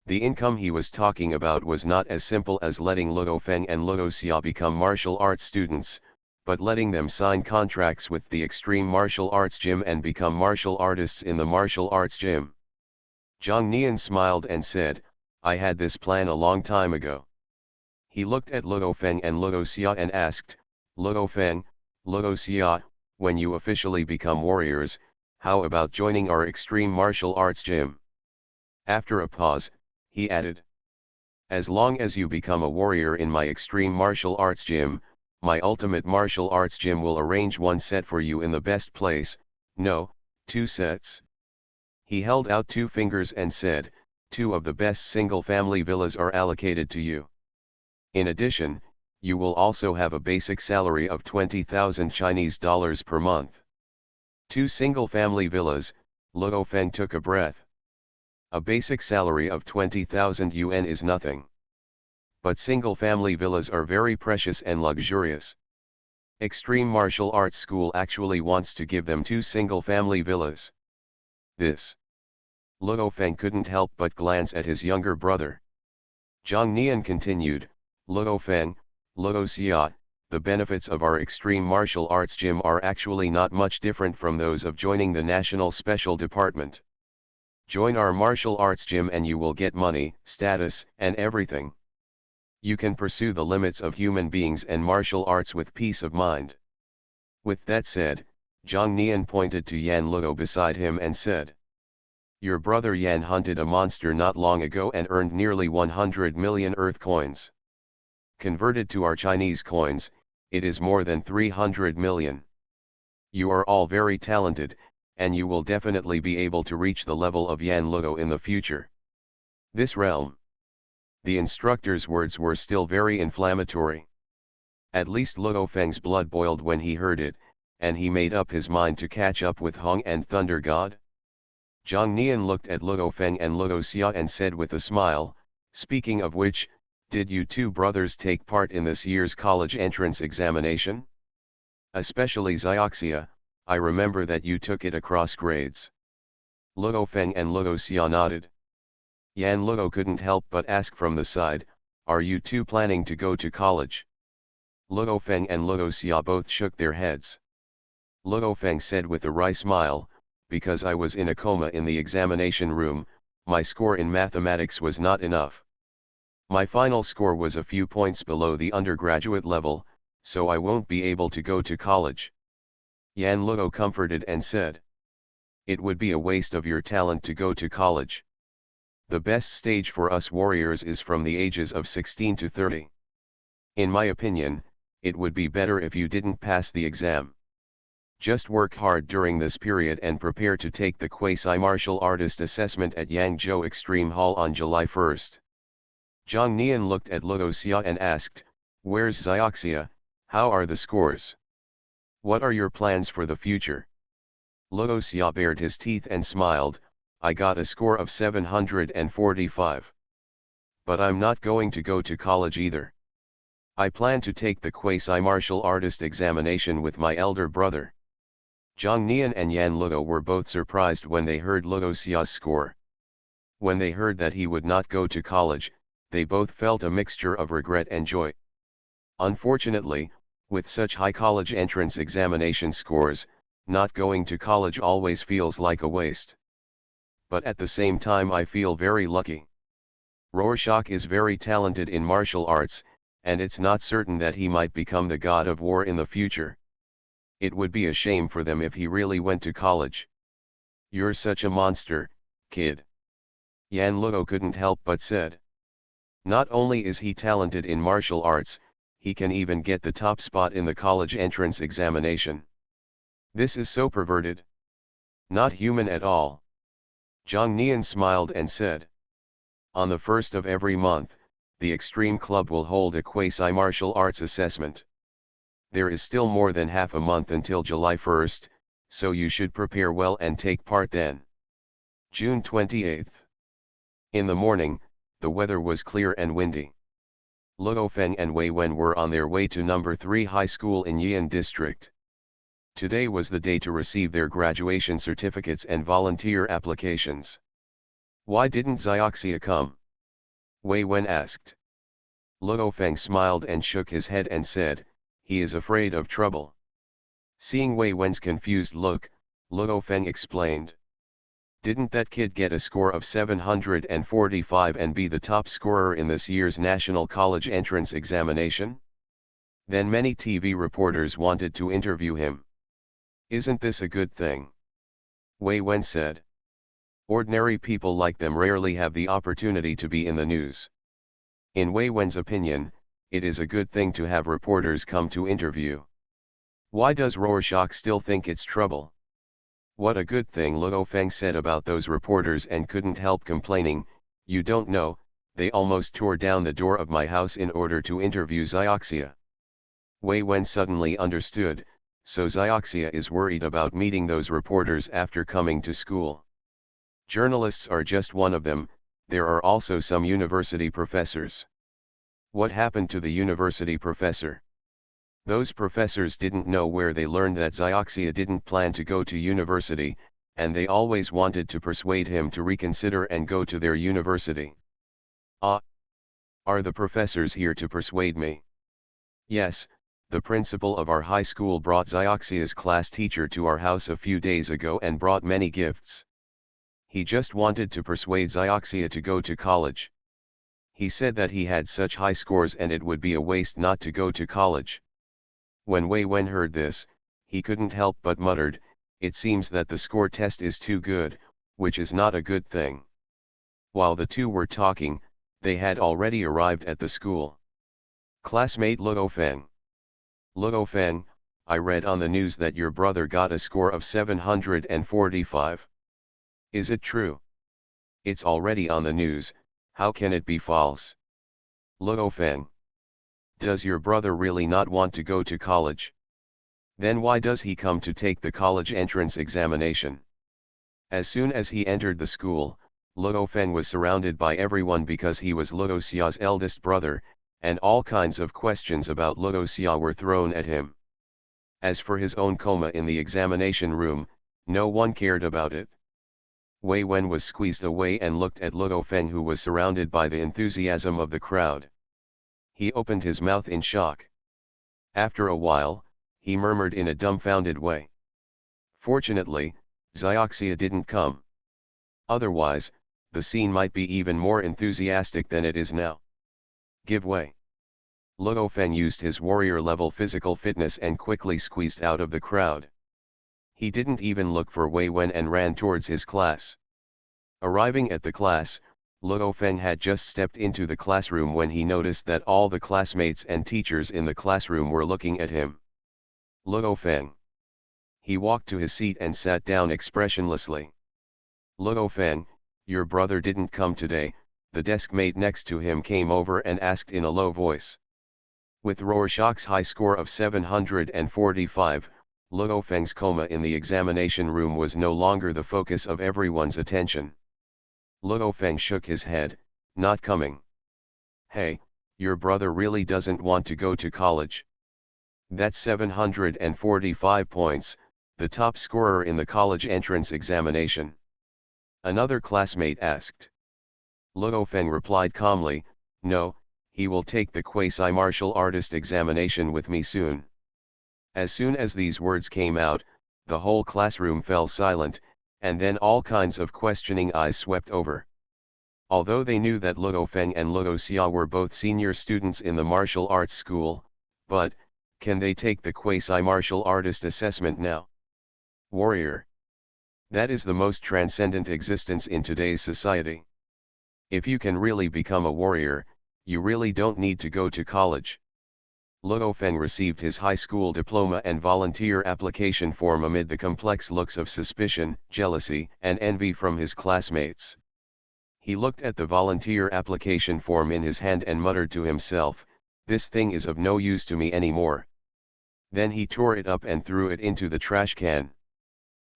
The income he was talking about was not as simple as letting Luo Feng and Luo Xia become martial arts students, but letting them sign contracts with the Extreme Martial Arts Gym and become martial artists in the martial arts gym. Zhang Nian smiled and said, I had this plan a long time ago. He looked at Luo Feng and Luo Xia and asked, Luo Feng, Luo Xia, when you officially become warriors, how about joining our Extreme Martial Arts Gym? After a pause, he added. As long as you become a warrior in my Extreme Martial Arts Gym, my ultimate martial arts gym will arrange one set for you in the best place, no, 2 sets. He held out 2 fingers and said, 2 of the best single-family villas are allocated to you. In addition, you will also have a basic salary of 20,000 Chinese dollars per month. 2 single-family villas, Luo Feng took a breath. A basic salary of 20,000 yuan is nothing. But single-family villas are very precious and luxurious. Extreme Martial Arts School actually wants to give them 2 single-family villas. This. Luo Feng couldn't help but glance at his younger brother. Zhang Nian continued, Luo Feng, Luo Xia, the benefits of our extreme martial arts gym are actually not much different from those of joining the National Special Department. Join our martial arts gym and you will get money, status, and everything. You can pursue the limits of human beings and martial arts with peace of mind. With that said, Zhang Nian pointed to Yan Luo beside him and said, your brother Yan hunted a monster not long ago and earned nearly 100 million Earth coins. Converted to our Chinese coins, it is more than 300 million. You are all very talented, and you will definitely be able to reach the level of Yan Luo in the future. This realm. The instructor's words were still very inflammatory. At least Luo Feng's blood boiled when he heard it, and he made up his mind to catch up with Hong and Thunder God. Zhang Nian looked at Luo Feng and Luo Xia and said with a smile, speaking of which, did you 2 brothers take part in this year's college entrance examination? Especially Xioxia, I remember that you took it across grades. Luo Feng and Luo Xia nodded. Yan Luo couldn't help but ask from the side, are you 2 planning to go to college? Luo Feng and Luo Xia both shook their heads. Luo Feng said with a wry smile, because I was in a coma in the examination room, my score in mathematics was not enough. My final score was a few points below the undergraduate level, so I won't be able to go to college. Yan Luo comforted and said, it would be a waste of your talent to go to college. The best stage for us warriors is from the ages of 16 to 30. In my opinion, it would be better if you didn't pass the exam. Just work hard during this period and prepare to take the quasi-martial artist assessment at Yangzhou Extreme Hall on July 1st. Zhang Nian looked at Luo Xia and asked, where's Xioxia, how are the scores? What are your plans for the future? Luo Xia bared his teeth and smiled, I got a score of 745. But I'm not going to go to college either. I plan to take the quasi-martial artist examination with my elder brother. Zhang Nian and Yan Luo were both surprised when they heard Luo Xia's score. When they heard that he would not go to college, they both felt a mixture of regret and joy. Unfortunately, with such high college entrance examination scores, not going to college always feels like a waste. But at the same time I feel very lucky. Rorschach is very talented in martial arts, and it's not certain that he might become the god of war in the future. It would be a shame for them if he really went to college. You're such a monster, kid. Yan Luo couldn't help but said. Not only is he talented in martial arts, he can even get the top spot in the college entrance examination. This is so perverted. Not human at all. Zhang Nian smiled and said. On the 1st of every month, the Extreme Club will hold a quasi-martial arts assessment. There is still more than half a month until July 1st, so you should prepare well and take part then. June 28th. In the morning, the weather was clear and windy. Luo Feng and Wei Wen were on their way to No. 3 High School in Yian District. Today was the day to receive their graduation certificates and volunteer applications. Why didn't Xioxia come? Wei Wen asked. Luo Feng smiled and shook his head and said, he is afraid of trouble. Seeing Wei Wen's confused look, Luo Feng explained. Didn't that kid get a score of 745 and be the top scorer in this year's National College Entrance Examination? Then many TV reporters wanted to interview him. Isn't this a good thing? Wei Wen said. Ordinary people like them rarely have the opportunity to be in the news. In Wei Wen's opinion, it is a good thing to have reporters come to interview. Why does Rorschach still think it's trouble? What a good thing, Luo Feng said about those reporters and couldn't help complaining. You don't know, they almost tore down the door of my house in order to interview Xioxia. Wei Wen suddenly understood, so Xioxia is worried about meeting those reporters after coming to school. Journalists are just one of them, there are also some university professors. What happened to the university professor? Those professors didn't know where they learned that Xioxia didn't plan to go to university, and they always wanted to persuade him to reconsider and go to their university. Ah! Are the professors here to persuade me? Yes, the principal of our high school brought Xioxia's class teacher to our house a few days ago and brought many gifts. He just wanted to persuade Xioxia to go to college. He said that he had such high scores and it would be a waste not to go to college. When Wei Wen heard this, he couldn't help but muttered, it seems that the score test is too good, which is not a good thing. While the two were talking, they had already arrived at the school. Classmate Luo Feng. Luo Feng, I read on the news that your brother got a score of 745. Is it true? It's already on the news, how can it be false? Luo Feng. Does your brother really not want to go to college? Then why does he come to take the college entrance examination? As soon as he entered the school, Luo Feng was surrounded by everyone because he was Luo Xia's eldest brother, and all kinds of questions about Luo Xia were thrown at him. As for his own coma in the examination room, no one cared about it. Wei Wen was squeezed away and looked at Luo Feng, who was surrounded by the enthusiasm of the crowd. He opened his mouth in shock. After a while, he murmured in a dumbfounded way. Fortunately, Xioxia didn't come. Otherwise, the scene might be even more enthusiastic than it is now. Give way. Luo Feng used his warrior-level physical fitness and quickly squeezed out of the crowd. He didn't even look for Wei Wen and ran towards his class. Arriving at the class, Luo Feng had just stepped into the classroom when he noticed that all the classmates and teachers in the classroom were looking at him. Luo Feng. He walked to his seat and sat down expressionlessly. Luo Feng, your brother didn't come today, the desk mate next to him came over and asked in a low voice. With Rorschach's high score of 745, Luo Feng's coma in the examination room was no longer the focus of everyone's attention. Luo Feng shook his head, not coming. Hey, your brother really doesn't want to go to college. That's 745 points, the top scorer in the college entrance examination. Another classmate asked. Luo Feng replied calmly, no, he will take the quasi-martial artist examination with me soon. As soon as these words came out, the whole classroom fell silent, and then all kinds of questioning eyes swept over. Although they knew that Luo Feng and Luo Xia were both senior students in the martial arts school, but, can they take the quasi-martial artist assessment now? Warrior. That is the most transcendent existence in today's society. If you can really become a warrior, you really don't need to go to college. Luo Feng received his high school diploma and volunteer application form amid the complex looks of suspicion, jealousy, and envy from his classmates. He looked at the volunteer application form in his hand and muttered to himself, this thing is of no use to me anymore. Then he tore it up and threw it into the trash can.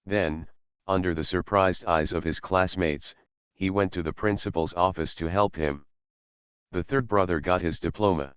Then, under the surprised eyes of his classmates, he went to the principal's office to help him. The third brother got his diploma.